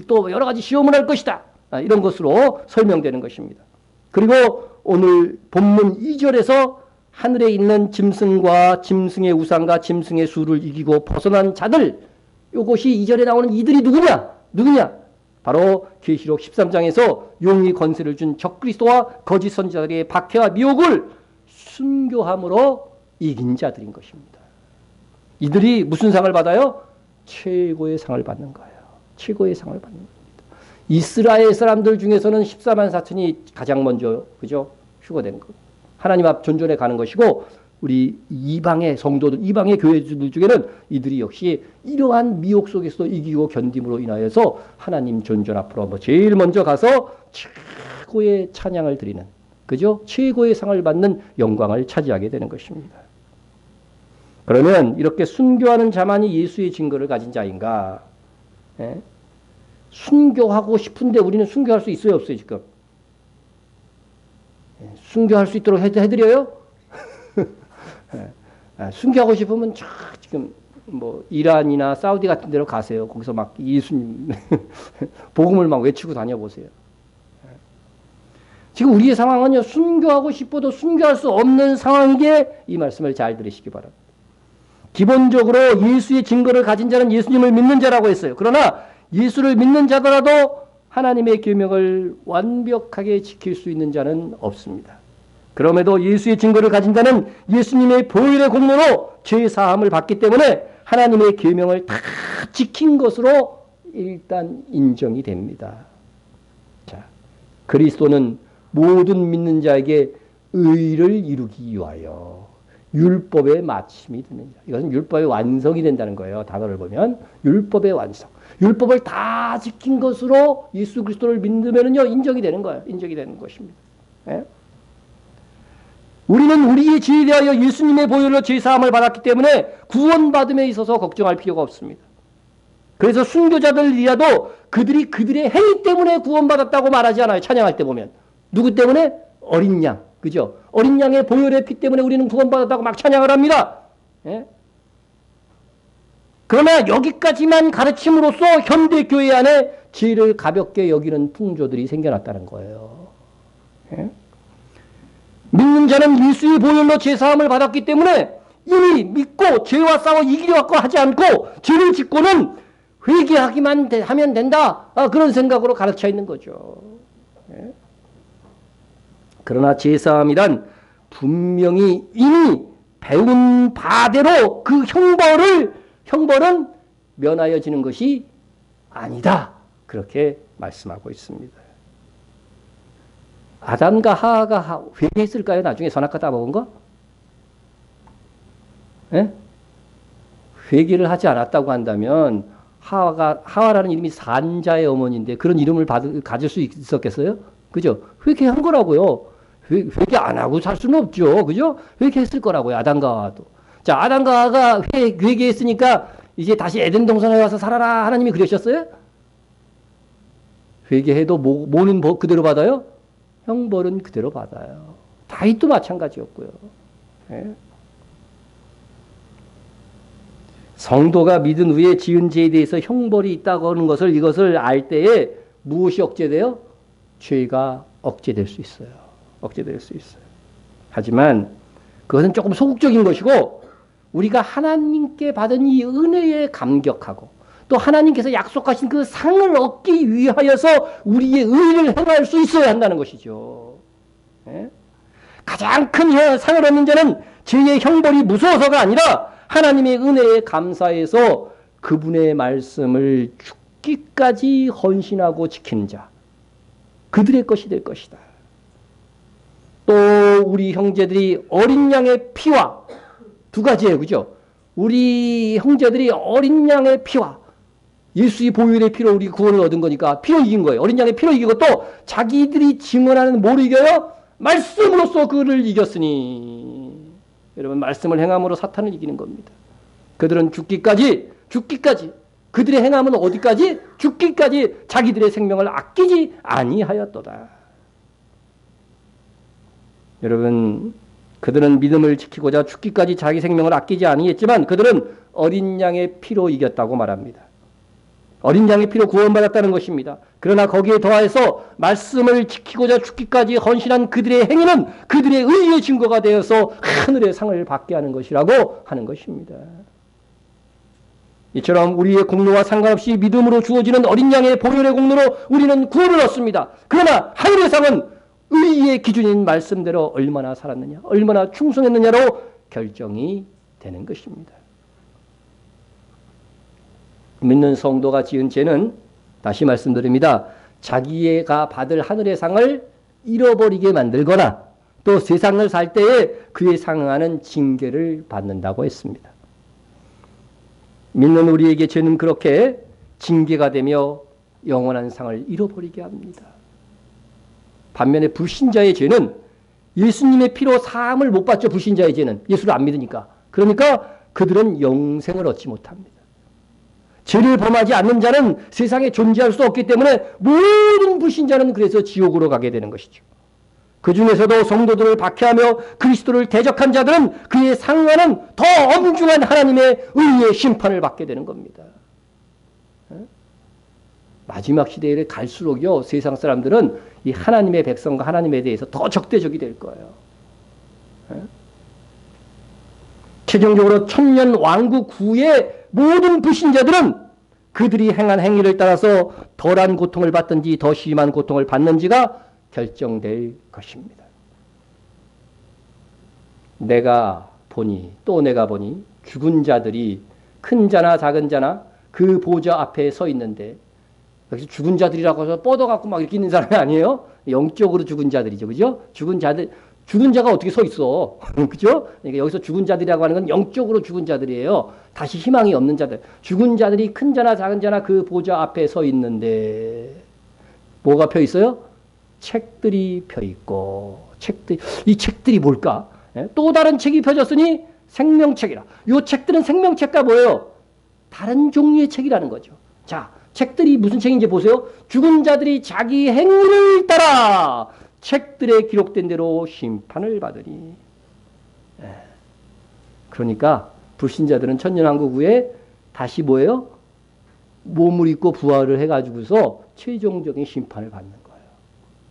또 여러 가지 시험을 할 것이다. 이런 것으로 설명되는 것입니다. 그리고 오늘 본문 2절에서 하늘에 있는 짐승과 짐승의 우상과 짐승의 수를 이기고 벗어난 자들, 이것이 2절에 나오는 이들이 누구냐? 바로 계시록 13장에서 용이 권세를 준 적그리스도와 거짓 선지자들의 박해와 미혹을 순교함으로 이긴 자들인 것입니다. 이들이 무슨 상을 받아요? 최고의 상을 받는 거예요. 최고의 상을 받는 겁니다. 이스라엘 사람들 중에서는 14만 4천이 가장 먼저, 그죠? 휴거된 것. 하나님 앞 존전에 가는 것이고, 우리 이방의 성도들, 이방의 교회들 중에는 이들이 역시 이러한 미혹 속에서 이기고 견딤으로 인하여서 하나님 존전 앞으로 제일 먼저 가서 최고의 찬양을 드리는, 그죠? 최고의 상을 받는 영광을 차지하게 되는 것입니다. 그러면 이렇게 순교하는 자만이 예수의 증거를 가진 자인가? 예? 순교하고 싶은데 우리는 순교할 수 있어요, 없어요, 지금? 예, 순교할 수 있도록 해드려요? 순교하고 싶으면 지금 뭐 이란이나 사우디 같은 데로 가세요. 거기서 막 예수님 복음을 막 외치고 다녀보세요. 지금 우리의 상황은요, 순교하고 싶어도 순교할 수 없는 상황이기에 이 말씀을 잘 들으시기 바랍니다. 기본적으로 예수의 증거를 가진 자는 예수님을 믿는 자라고 했어요. 그러나 예수를 믿는 자더라도 하나님의 계명을 완벽하게 지킬 수 있는 자는 없습니다. 그럼에도 예수의 증거를 가진 자는 예수님의 보혈의 공로로 죄 사함을 받기 때문에 하나님의 계명을 다 지킨 것으로 일단 인정이 됩니다. 자, 그리스도는 모든 믿는 자에게 의를 이루기 위하여 율법의 마침이 되는 자. 이것은 율법의 완성이 된다는 거예요. 단어를 보면 율법의 완성. 율법을 다 지킨 것으로 예수 그리스도를 믿으면요 인정이 되는 거예요. 인정이 되는 것입니다. 예? 우리는 우리의 죄에 대하여 예수님의 보혈로 죄 사함을 받았기 때문에 구원받음에 있어서 걱정할 필요가 없습니다. 그래서 순교자들이라도 그들이 그들의 행위 때문에 구원받았다고 말하지 않아요. 찬양할 때 보면. 누구 때문에? 어린 양. 그죠? 어린 양의 보혈의 피 때문에 우리는 구원받았다고 막 찬양을 합니다. 예? 그러나 여기까지만 가르침으로써 현대교회 안에 죄를 가볍게 여기는 풍조들이 생겨났다는 거예요. 예? 믿는 자는 예수의 보혈로 죄사함을 받았기 때문에 이미 믿고 죄와 싸워 이기려고 하지 않고 죄를 짓고는 회개하기만 하면 된다. 그런 생각으로 가르쳐 있는 거죠. 예? 그러나 죄사함이란 분명히 이미 배운 바대로 그 형벌은 면하여지는 것이 아니다. 그렇게 말씀하고 있습니다. 아담과 하와가 회개했을까요? 나중에 선악과 따먹은 거? 예? 회개를 하지 않았다고 한다면 하와라는 이름이 산자의 어머니인데 그런 이름을 가질 수 있었겠어요? 그죠? 회개한 거라고요. 회개 안 하고 살 수는 없죠. 그죠? 회개했을 거라고요. 아담과 하와도. 자, 아담과 하와가 회개했으니까 이제 다시 에덴 동산에 와서 살아라. 하나님이 그러셨어요? 회개해도 뭐는 그대로 받아요? 형벌은 그대로 받아요. 다윗도 마찬가지였고요. 예? 성도가 믿은 후에 지은 죄에 대해서 형벌이 있다고 하는 것을 이것을 알 때에 무엇이 억제돼요? 죄가 억제될 수 있어요. 억제될 수 있어요. 하지만 그것은 조금 소극적인 것이고 우리가 하나님께 받은 이 은혜에 감격하고 또 하나님께서 약속하신 그 상을 얻기 위하여서 우리의 의를 행할 수 있어야 한다는 것이죠. 예? 가장 큰 상을 얻는 자는 죄의 형벌이 무서워서가 아니라 하나님의 은혜에 감사해서 그분의 말씀을 죽기까지 헌신하고 지키는 자. 그들의 것이 될 것이다. 또 우리 형제들이 어린 양의 피와 두 가지예요. 그죠? 우리 형제들이 어린 양의 피와 예수의 보혈의 피로 우리 구원을 얻은 거니까 피로 이긴 거예요. 어린 양의 피로 이기고 또 자기들이 증언하는 뭐로 이겨요? 말씀으로써 그를 이겼으니. 여러분 말씀을 행함으로 사탄을 이기는 겁니다. 그들은 죽기까지 그들의 행함은 어디까지? 죽기까지 자기들의 생명을 아끼지 아니하였도다. 여러분 그들은 믿음을 지키고자 죽기까지 자기 생명을 아끼지 아니했지만 그들은 어린 양의 피로 이겼다고 말합니다. 어린 양의 피로 구원받았다는 것입니다. 그러나 거기에 더해서 말씀을 지키고자 죽기까지 헌신한 그들의 행위는 그들의 의의 증거가 되어서 하늘의 상을 받게 하는 것이라고 하는 것입니다. 이처럼 우리의 공로와 상관없이 믿음으로 주어지는 어린 양의 보혈의 공로로 우리는 구원을 얻습니다. 그러나 하늘의 상은 의의 기준인 말씀대로 얼마나 살았느냐, 얼마나 충성했느냐로 결정이 되는 것입니다. 믿는 성도가 지은 죄는 다시 말씀드립니다. 자기가 받을 하늘의 상을 잃어버리게 만들거나 또 세상을 살 때에 그에 상응하는 징계를 받는다고 했습니다. 믿는 우리에게 죄는 그렇게 징계가 되며 영원한 상을 잃어버리게 합니다. 반면에 불신자의 죄는 예수님의 피로 사함을 못 받죠. 불신자의 죄는 예수를 안 믿으니까. 그러니까 그들은 영생을 얻지 못합니다. 죄를 범하지 않는 자는 세상에 존재할 수 없기 때문에 모든 불신자는 그래서 지옥으로 가게 되는 것이죠. 그 중에서도 성도들을 박해하며 그리스도를 대적한 자들은 그에 상응하는 더 엄중한 하나님의 의의 심판을 받게 되는 겁니다. 마지막 시대에 갈수록요 세상 사람들은 이 하나님의 백성과 하나님에 대해서 더 적대적이 될 거예요. 최종적으로 천년 왕국 후에 모든 불신자들은 그들이 행한 행위를 따라서 덜한 고통을 받든지 더 심한 고통을 받는지가 결정될 것입니다. 내가 보니 죽은 자들이 큰 자나 작은 자나 그 보좌 앞에 서 있는데, 여기서 죽은 자들이라고 해서 뻗어갖고 막 이렇게 있는 사람이 아니에요. 영적으로 죽은 자들이죠. 그죠? 죽은 자가 어떻게 서 있어. 그죠? 그러니까 여기서 죽은 자들이라고 하는 건 영적으로 죽은 자들이에요. 다시 희망이 없는 자들. 죽은 자들이 큰 자나 작은 자나 그 보좌 앞에 서 있는데, 뭐가 펴 있어요? 책들이 펴 있고, 이 책들이 뭘까? 또 다른 책이 펴졌으니 생명책이라. 이 책들은 생명책과 뭐예요? 다른 종류의 책이라는 거죠. 자, 책들이 무슨 책인지 보세요. 죽은 자들이 자기 행위를 따라 책들에 기록된 대로 심판을 받으니. 그러니까 불신자들은 천년왕국 후에 다시 뭐예요? 몸을 입고 부활을 해가지고서 최종적인 심판을 받는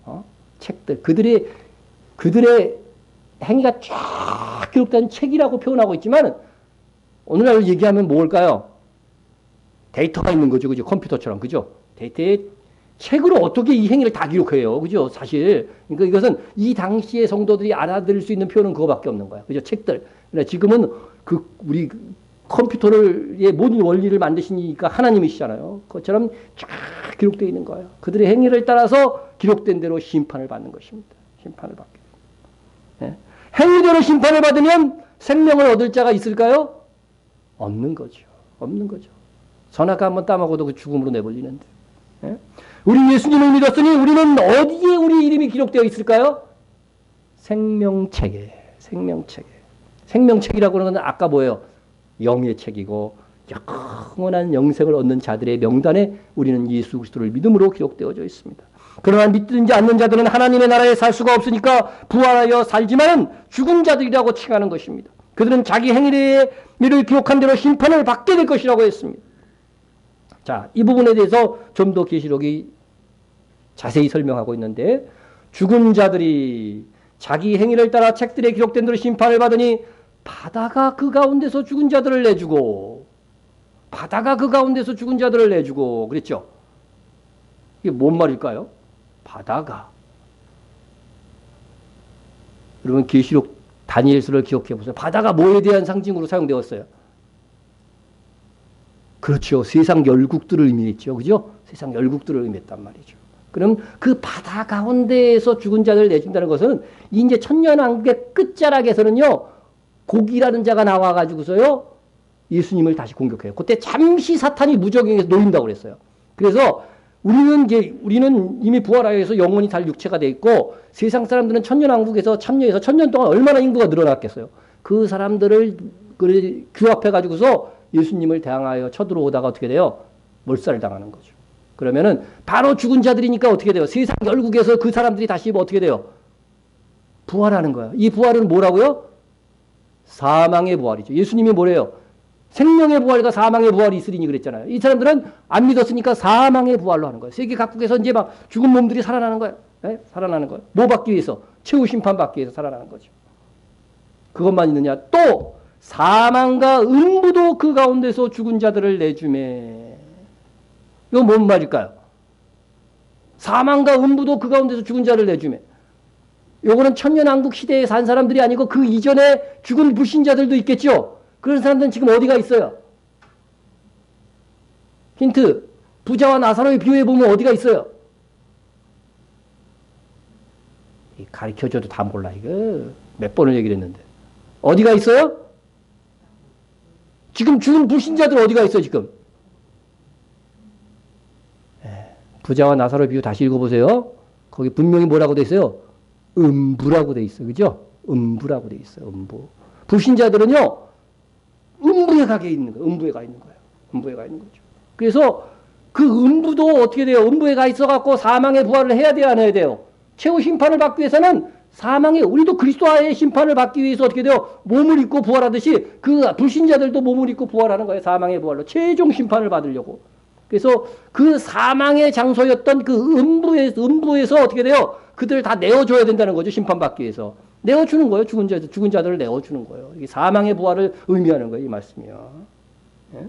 거예요. 책들. 그들의 행위가 쫙 기록된 책이라고 표현하고 있지만, 오늘날 얘기하면 뭘까요? 데이터가 있는 거죠. 그죠? 컴퓨터처럼. 그죠? 데이터에 책으로 어떻게 이 행위를 다 기록해요. 그죠? 사실. 그러니까 이것은 이 당시의 성도들이 알아들을 수 있는 표현은 그거밖에 없는 거야. 그죠? 책들. 그러나 지금은 우리 컴퓨터의 모든 원리를 만드시니까 하나님이시잖아요. 그것처럼 쫙 기록되어 있는 거예요. 그들의 행위를 따라서 기록된 대로 심판을 받는 것입니다. 심판을 받게. 네? 행위대로 심판을 받으면 생명을 얻을 자가 있을까요? 없는 거죠. 없는 거죠. 선악과 한번 따먹어도 그 죽음으로 내버리는데. 예? 우리 예수님을 믿었으니 우리는 어디에 우리 이름이 기록되어 있을까요? 생명책에. 생명책이라고 하는 건 아까 뭐예요? 영의 책이고 영원한 영생을 얻는 자들의 명단에 우리는 예수 그리스도를 믿음으로 기록되어져 있습니다. 그러나 믿든지 않는 자들은 하나님의 나라에 살 수가 없으니까 부활하여 살지만은 죽은 자들이라고 칭하는 것입니다. 그들은 자기 행위를 기록한 대로 심판을 받게 될 것이라고 했습니다. 자, 이 부분에 대해서 좀 더 계시록이 자세히 설명하고 있는데, 죽은 자들이 자기 행위를 따라 책들에 기록된 대로 심판을 받으니 바다가 그 가운데서 죽은 자들을 내주고, 그랬죠. 이게 뭔 말일까요? 바다가. 여러분 계시록 다니엘서를 기억해 보세요. 바다가 뭐에 대한 상징으로 사용되었어요? 그렇죠. 세상 열국들을 의미했죠. 그죠? 세상 열국들을 의미했단 말이죠. 그럼 그 바다 가운데에서 죽은 자들을 내준다는 것은 이제 천년왕국의 끝자락에서는요, 고기라는 자가 나와가지고서요, 예수님을 다시 공격해요. 그때 잠시 사탄이 무적행에서 놓인다고 그랬어요. 그래서 우리는 이미 부활하여서 영원히 살 육체가 돼 있고, 세상 사람들은 천년왕국에서 참여해서 천년 동안 얼마나 인구가 늘어났겠어요. 그 사람들을 규합해가지고서 예수님을 대항하여 쳐들어오다가 어떻게 돼요? 몰살당하는 거죠. 그러면은 바로 죽은 자들이니까 어떻게 돼요? 세상 열국에서 그 사람들이 다시 어떻게 돼요? 부활하는 거야. 이 부활은 뭐라고요? 사망의 부활이죠. 예수님이 뭐래요? 생명의 부활과 사망의 부활이 있으리니 그랬잖아요. 이 사람들은 안 믿었으니까 사망의 부활로 하는 거예요. 세계 각국에서 이제 막 죽은 몸들이 살아나는 거예요. 네? 살아나는 거예요. 뭐 받기 위해서? 최후 심판 받기 위해서 살아나는 거죠. 그것만 있느냐? 또 사망과 음부도 그 가운데서 죽은 자들을 내주매. 이거 뭔 말일까요? 사망과 음부도 그 가운데서 죽은 자를 내주매. 요거는 천년왕국 시대에 산 사람들이 아니고 그 이전에 죽은 불신자들도 있겠죠. 그런 사람들은 지금 어디가 있어요? 힌트. 부자와 나사로의 비유에 보면 어디가 있어요? 가르쳐줘도 다 몰라. 이거 몇 번을 얘기를 했는데. 어디가 있어요? 지금 죽은 불신자들 어디가 있어요, 지금? 부자와 나사로의 비유 다시 읽어보세요. 거기 분명히 뭐라고 돼 있어요? 음부라고 돼 있어요. 그죠? 음부라고 돼 있어요. 음부. 불신자들은요, 음부에 가 있는 거예요. 음부에 가 있는 거예요. 음부에 가 있는 거죠. 그래서 그 음부도 어떻게 돼요? 음부에 가 있어갖고 사망의 부활을 해야 돼요? 안 해야 돼요? 최후 심판을 받기 위해서는 우리도 그리스도와의 심판을 받기 위해서 어떻게 돼요? 몸을 입고 부활하듯이 그 불신자들도 몸을 입고 부활하는 거예요. 사망의 부활로. 최종 심판을 받으려고. 그래서 그 사망의 장소였던 그 음부에서 어떻게 돼요? 그들을 다 내어줘야 된다는 거죠. 심판받기 위해서. 내어주는 거예요. 죽은 자들을 내어주는 거예요. 이게 사망의 부활을 의미하는 거예요. 이 말씀이요. 예?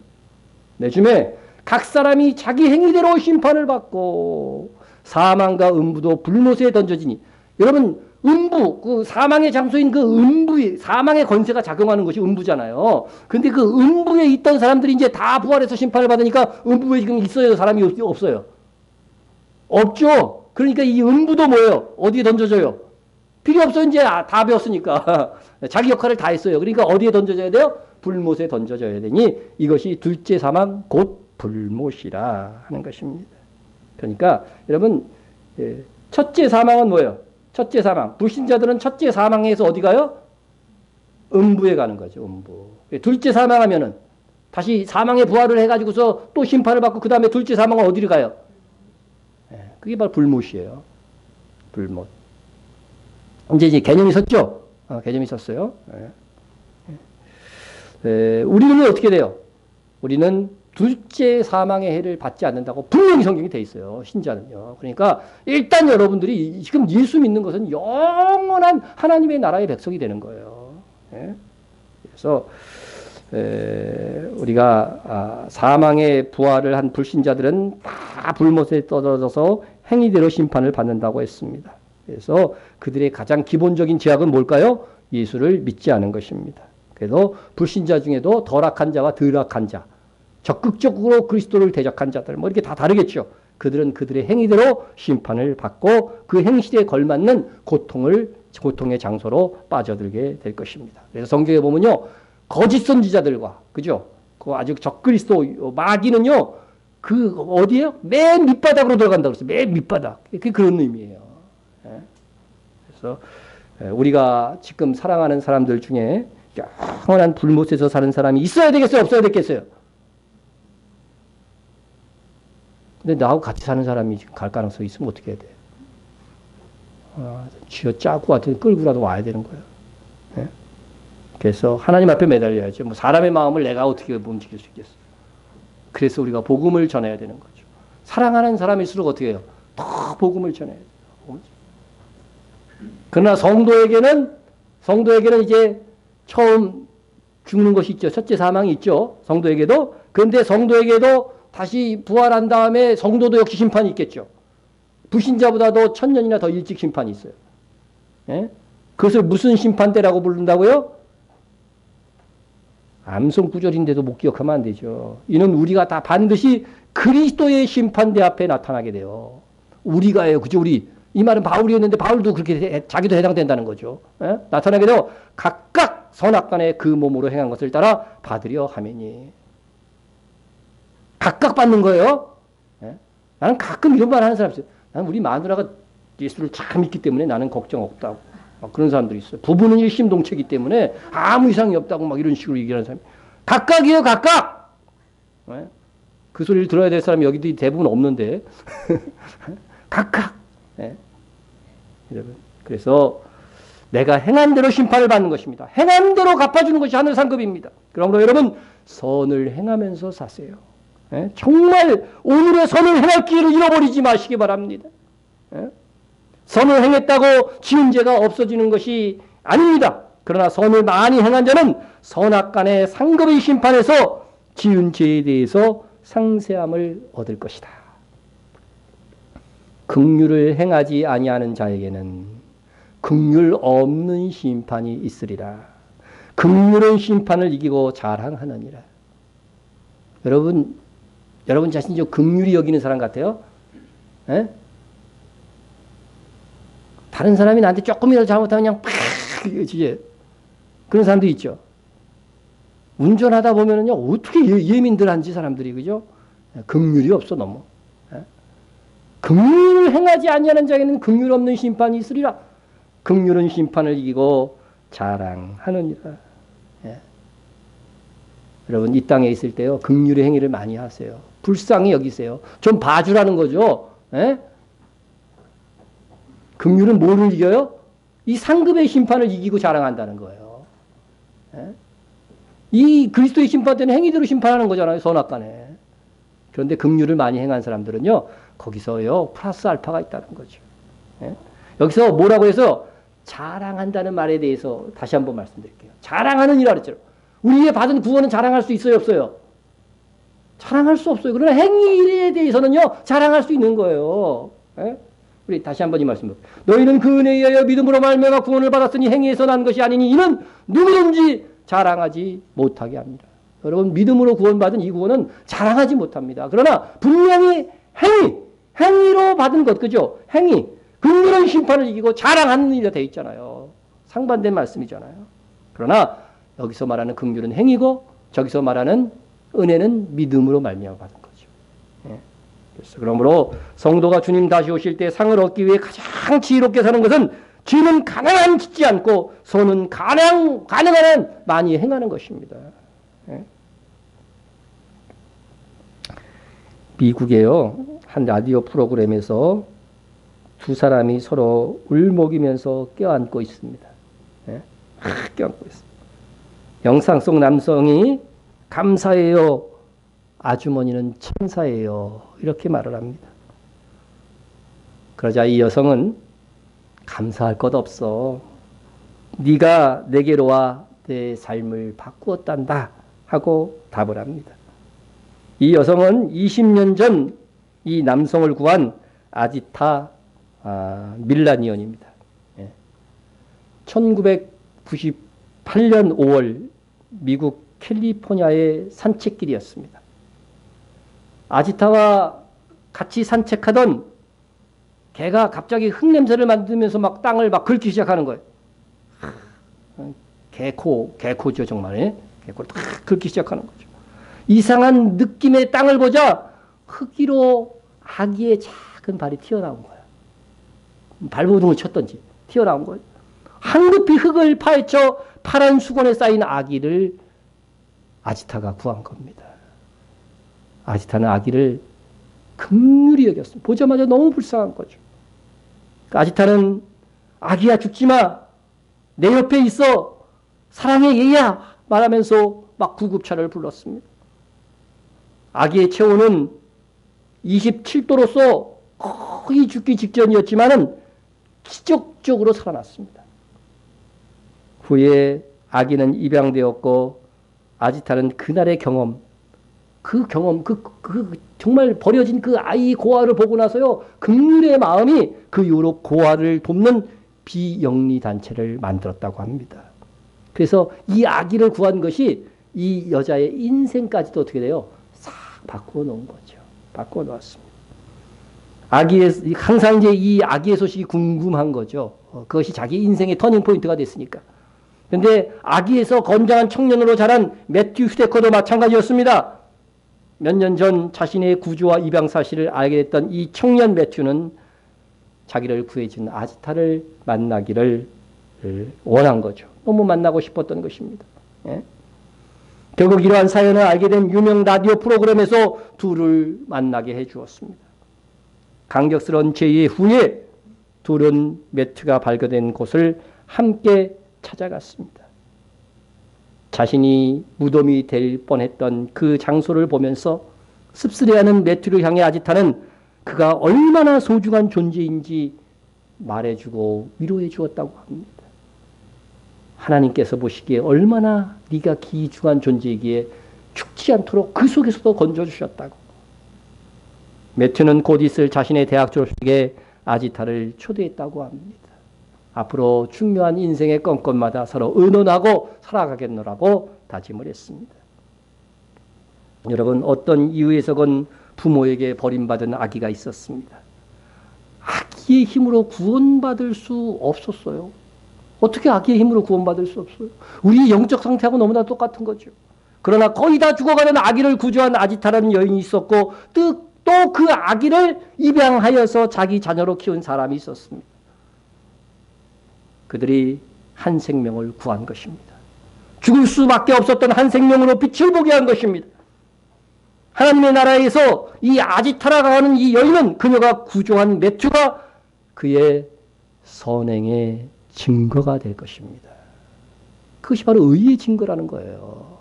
내줌에 각 사람이 자기 행위대로 심판을 받고 사망과 음부도 불못에 던져지니. 여러분, 음부, 그 사망의 장소인 그 음부에, 사망의 권세가 작용하는 것이 음부잖아요. 근데 그 음부에 있던 사람들이 이제 다 부활해서 심판을 받으니까 음부에 지금 있어요? 사람이 없어요? 없죠? 그러니까 이 음부도 뭐예요? 어디에 던져져요? 필요 없어. 이제 다 배웠으니까. 자기 역할을 다 했어요. 그러니까 어디에 던져져야 돼요? 불못에 던져져야 되니 이것이 둘째 사망 곧 불못이라 하는 것입니다. 그러니까 여러분, 첫째 사망은 뭐예요? 첫째 사망. 불신자들은 첫째 사망에서 어디 가요? 음부에 가는 거죠. 음부. 둘째 사망하면은 다시 사망의 부활을 해가지고서 또 심판을 받고 그 다음에 둘째 사망은 어디로 가요? 그게 바로 불못이에요. 불못. 이제 개념이 섰죠? 개념이 섰어요. 우리는 어떻게 돼요? 우리는 둘째 사망의 해를 받지 않는다고 분명히 성경이 돼 있어요. 신자는요. 그러니까 일단 여러분들이 지금 예수 믿는 것은 영원한 하나님의 나라의 백성이 되는 거예요. 그래서 우리가 사망의 부활을 한 불신자들은 다 불못에 떨어져서 행위대로 심판을 받는다고 했습니다. 그래서 그들의 가장 기본적인 죄악은 뭘까요? 예수를 믿지 않은 것입니다. 그래도 불신자 중에도 덜 악한 자와 덜 악한 자, 적극적으로 그리스도를 대적한 자들, 뭐 이렇게 다 다르겠죠. 그들은 그들의 행위대로 심판을 받고 그 행실에 걸맞는 고통의 장소로 빠져들게 될 것입니다. 그래서 성경에 보면요, 거짓 선지자들과, 그죠? 그 아주 적그리스도 마귀는요, 그 어디에요? 맨 밑바닥으로 들어간다고 그랬어요. 맨 밑바닥. 그게 그런 의미예요. 그래서 우리가 지금 사랑하는 사람들 중에 영원한 불못에서 사는 사람이 있어야 되겠어요? 없어야 되겠어요? 근데 나하고 같이 사는 사람이 지금 갈 가능성이 있으면 어떻게 해야 돼? 쥐어 짜고 같은 끌고라도 와야 되는 거예요. 네? 그래서 하나님 앞에 매달려야죠. 뭐 사람의 마음을 내가 어떻게 움직일 수 있겠어? 그래서 우리가 복음을 전해야 되는 거죠. 사랑하는 사람일수록 어떻게 해요? 더 복음을 전해야 돼요. 그러나 성도에게는 이제 처음 죽는 것이 있죠. 첫째 사망이 있죠. 성도에게도. 그런데 성도에게도 다시 부활한 다음에 성도도 역시 심판이 있겠죠. 불신자보다도 1000년이나 더 일찍 심판이 있어요. 예? 그것을 무슨 심판대라고 부른다고요? 암송구절인데도 못 기억하면 안 되죠. 이는 우리가 다 반드시 그리스도의 심판대 앞에 나타나게 돼요. 우리가요. 그죠? 우리. 이 말은 바울이었는데 바울도 그렇게 자기도 해당된다는 거죠. 예? 나타나게 되어 각각 선악간에 그 몸으로 행한 것을 따라 받으려 하매니. 각각 받는 거예요. 예? 나는 가끔 이런 말 하는 사람 있어요. 나는 우리 마누라가 예수를 잘 믿기 때문에 나는 걱정 없다고. 그런 사람들이 있어요. 부부는 일심동체이기 때문에 아무 이상이 없다고 막 이런 식으로 얘기하는 사람이. 각각이에요, 각각! 예? 그 소리를 들어야 될 사람이 여기도 대부분 없는데. 각각! 예? 여러분. 그래서 내가 행한 대로 심판을 받는 것입니다. 행한 대로 갚아주는 것이 하늘 상급입니다. 그러므로 여러분, 선을 행하면서 사세요. 예? 정말 오늘의 선을 행할 기회를 잃어버리지 마시기 바랍니다. 예? 선을 행했다고 지은 죄가 없어지는 것이 아닙니다. 그러나 선을 많이 행한 자는 선악간의 상급의 심판에서 지은 죄에 대해서 상세함을 얻을 것이다. 긍휼을 행하지 아니하는 자에게는 긍휼 없는 심판이 있으리라. 긍휼은 심판을 이기고 자랑하느니라. 여러분 자신이 좀 긍휼히 여기는 사람 같아요? 에? 다른 사람이 나한테 조금이라도 잘못하면 그냥 팍! 그런 사람도 있죠. 운전하다 보면은요, 어떻게 예민들한지 사람들이, 그죠? 긍휼이 없어, 너무. 긍휼을 행하지 아니하는 자에게는 긍휼 없는 심판이 있으리라. 긍휼은 심판을 이기고 자랑하느니라. 예. 여러분, 이 땅에 있을 때요, 긍휼의 행위를 많이 하세요. 불쌍히 여기세요. 좀 봐주라는 거죠. 예? 긍휼은 뭐를 이겨요? 이 상급의 심판을 이기고 자랑한다는 거예요. 예? 이 그리스도의 심판 때는 행위대로 심판하는 거잖아요. 선악간에. 그런데 긍휼을 많이 행한 사람들은요, 거기서요, 플러스 알파가 있다는 거죠. 예? 여기서 뭐라고 해서 자랑한다는 말에 대해서 다시 한번 말씀드릴게요. 자랑하는 이라 그랬죠. 우리의 받은 구원은 자랑할 수 있어요, 없어요? 자랑할 수 없어요. 그러나 행위에 대해서는요, 자랑할 수 있는 거예요. 예? 우리 다시 한번 이 말씀. 너희는 그 은혜에 의하여 믿음으로 말미암아 구원을 받았으니 행위에서 난 것이 아니니 이는 누구든지 자랑하지 못하게 합니다. 여러분, 믿음으로 구원받은 이 구원은 자랑하지 못합니다. 그러나 분명히 행위로 받은 것, 그죠? 행위, 긍휼한 심판을 이기고 자랑하는 일이 되어 있잖아요. 상반된 말씀이잖아요. 그러나 여기서 말하는 긍휼은 행위고 저기서 말하는 은혜는 믿음으로 말미암아 받은 거죠. 예. 그래서 그러므로 성도가 주님 다시 오실 때 상을 얻기 위해 가장 지혜롭게 사는 것은 지는 가능한 짓지 않고 손은 가능한 한 많이 행하는 것입니다. 예. 미국에요, 한 라디오 프로그램에서 두 사람이 서로 울먹이면서 껴안고 있습니다. 예? 껴안고 있습니다. 영상 속 남성이 감사해요, 아주머니는 천사예요, 이렇게 말을 합니다. 그러자 이 여성은 감사할 것 없어, 네가 내게로 와 내 삶을 바꾸었단다 하고 답을 합니다. 이 여성은 20년 전 이 남성을 구한 아지타 밀라니언입니다. 1998년 5월 미국 캘리포니아의 산책길이었습니다. 아지타와 같이 산책하던 개가 갑자기 흙냄새를 만들면서 막 땅을 막 긁기 시작하는 거예요. 개코죠, 정말. 개코를 탁 긁기 시작하는 거죠. 이상한 느낌의 땅을 보자 흙위로 아기의 작은 발이 튀어나온 거예요. 발버둥을 쳤던지 튀어나온 거예요. 황급히 흙을 파헤쳐 파란 수건에 쌓인 아기를 아지타가 구한 겁니다. 아지타는 아기를 긍휼히 여겼습니다. 보자마자 너무 불쌍한 거죠. 아지타는 아기야 죽지 마, 내 옆에 있어, 사랑의 얘야 말하면서 막 구급차를 불렀습니다. 아기의 체온은 27도로서 거의 죽기 직전이었지만은 기적적으로 살아났습니다. 후에 아기는 입양되었고 아지타는 그날의 경험, 정말 버려진 그 아이 고아를 보고 나서요, 긍휼의 마음이 그 이후로 고아를 돕는 비영리 단체를 만들었다고 합니다. 그래서 이 아기를 구한 것이 이 여자의 인생까지도 어떻게 돼요? 싹 바꾸어 놓은 거죠. 바꾸어 놓았습니다. 항상 이제 이 아기의 소식이 궁금한 거죠. 그것이 자기 인생의 터닝 포인트가 됐으니까. 그런데 아기에서 건장한 청년으로 자란 매튜 휴데커도 마찬가지였습니다. 몇 년 전 자신의 구주와 입양 사실을 알게 됐던 이 청년 매튜는 자기를 구해준 아지타를 만나기를 원한 거죠. 너무 만나고 싶었던 것입니다. 예? 결국 이러한 사연을 알게 된 유명 라디오 프로그램에서 둘을 만나게 해주었습니다. 감격스러운 제의 후에 둘은 매튜가 발견된 곳을 함께 찾아갔습니다. 자신이 무덤이 될 뻔했던 그 장소를 보면서 씁쓸해하는 매튜를 향해 아지타는 그가 얼마나 소중한 존재인지 말해주고 위로해 주었다고 합니다. 하나님께서 보시기에 얼마나 네가 귀중한 존재이기에 죽지 않도록 그 속에서도 건져주셨다고. 매튜는 곧 있을 자신의 대학 졸업식에 아지타를 초대했다고 합니다. 앞으로 중요한 인생의 건건마다 서로 의논하고 살아가겠노라고 다짐을 했습니다. 여러분, 어떤 이유에서건 부모에게 버림받은 아기가 있었습니다. 아기의 힘으로 구원받을 수 없었어요. 어떻게 아기의 힘으로 구원받을 수 없어요? 우리 영적 상태하고 너무나 똑같은 거죠. 그러나 거의 다 죽어가는 아기를 구조한 아지타라는 여인이 있었고 또 그 아기를 입양하여서 자기 자녀로 키운 사람이 있었습니다. 그들이 한 생명을 구한 것입니다. 죽을 수밖에 없었던 한 생명으로 빛을 보게 한 것입니다. 하나님의 나라에서 이 아지타라고 하는 이 여인은 그녀가 구조한 매튜가 그의 선행의 증거가 될 것입니다. 그것이 바로 의의 증거라는 거예요.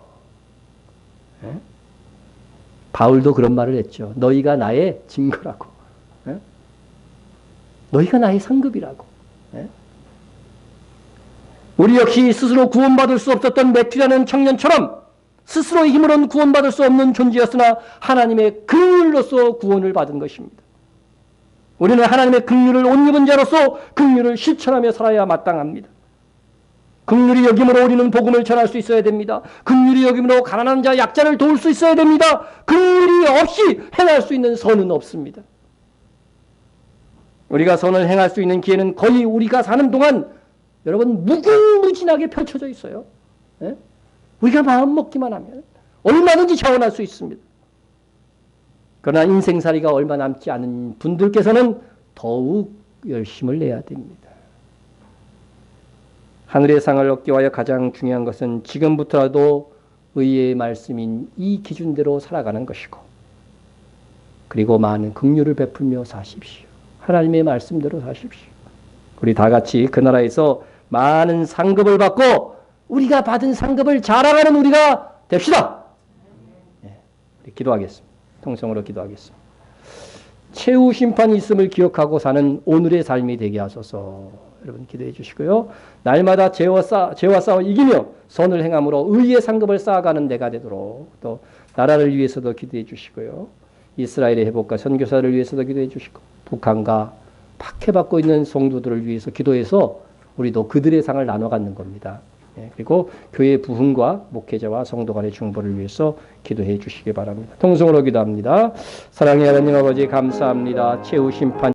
예? 바울도 그런 말을 했죠. 너희가 나의 증거라고. 예? 너희가 나의 상급이라고. 예? 우리 역시 스스로 구원받을 수 없었던 매튜라는 청년처럼 스스로의 힘으로는 구원받을 수 없는 존재였으나 하나님의 긍휼로서 구원을 받은 것입니다. 우리는 하나님의 긍휼을 옷 입은 자로서 긍휼을 실천하며 살아야 마땅합니다. 긍휼히 여김으로 우리는 복음을 전할 수 있어야 됩니다. 긍휼히 여김으로 가난한 자, 약자를 도울 수 있어야 됩니다. 긍휼이 없이 행할 수 있는 선은 없습니다. 우리가 선을 행할 수 있는 기회는 거의 우리가 사는 동안 여러분 무궁무진하게 펼쳐져 있어요. 예? 우리가 마음 먹기만 하면 얼마든지 자원할 수 있습니다. 그러나 인생살이가 얼마 남지 않은 분들께서는 더욱 열심을 내야 됩니다. 하늘의 상을 얻기 위하여 가장 중요한 것은 지금부터라도 의의 말씀인 이 기준대로 살아가는 것이고, 그리고 많은 긍휼을 베풀며 사십시오. 하나님의 말씀대로 사십시오. 우리 다 같이 그 나라에서 많은 상급을 받고 우리가 받은 상급을 자랑하는 우리가 됩시다. 네, 기도하겠습니다. 통성으로 기도하겠습니다. 최후 심판이 있음을 기억하고 사는 오늘의 삶이 되게 하소서. 여러분 기도해 주시고요. 날마다 죄와 싸워 이기며 선을 행함으로 의의 상급을 쌓아가는 내가 되도록, 또 나라를 위해서도 기도해 주시고요. 이스라엘의 회복과 선교사를 위해서도 기도해 주시고, 북한과 박해받고 있는 성도들을 위해서 기도해서 우리도 그들의 상을 나눠 갖는 겁니다. 그리고 교회 부흥과 목회자와 성도 간의 중보를 위해서 기도해 주시기 바랍니다. 통성으로 기도합니다. 사랑의 하나님 아버지 감사합니다. 최후 심판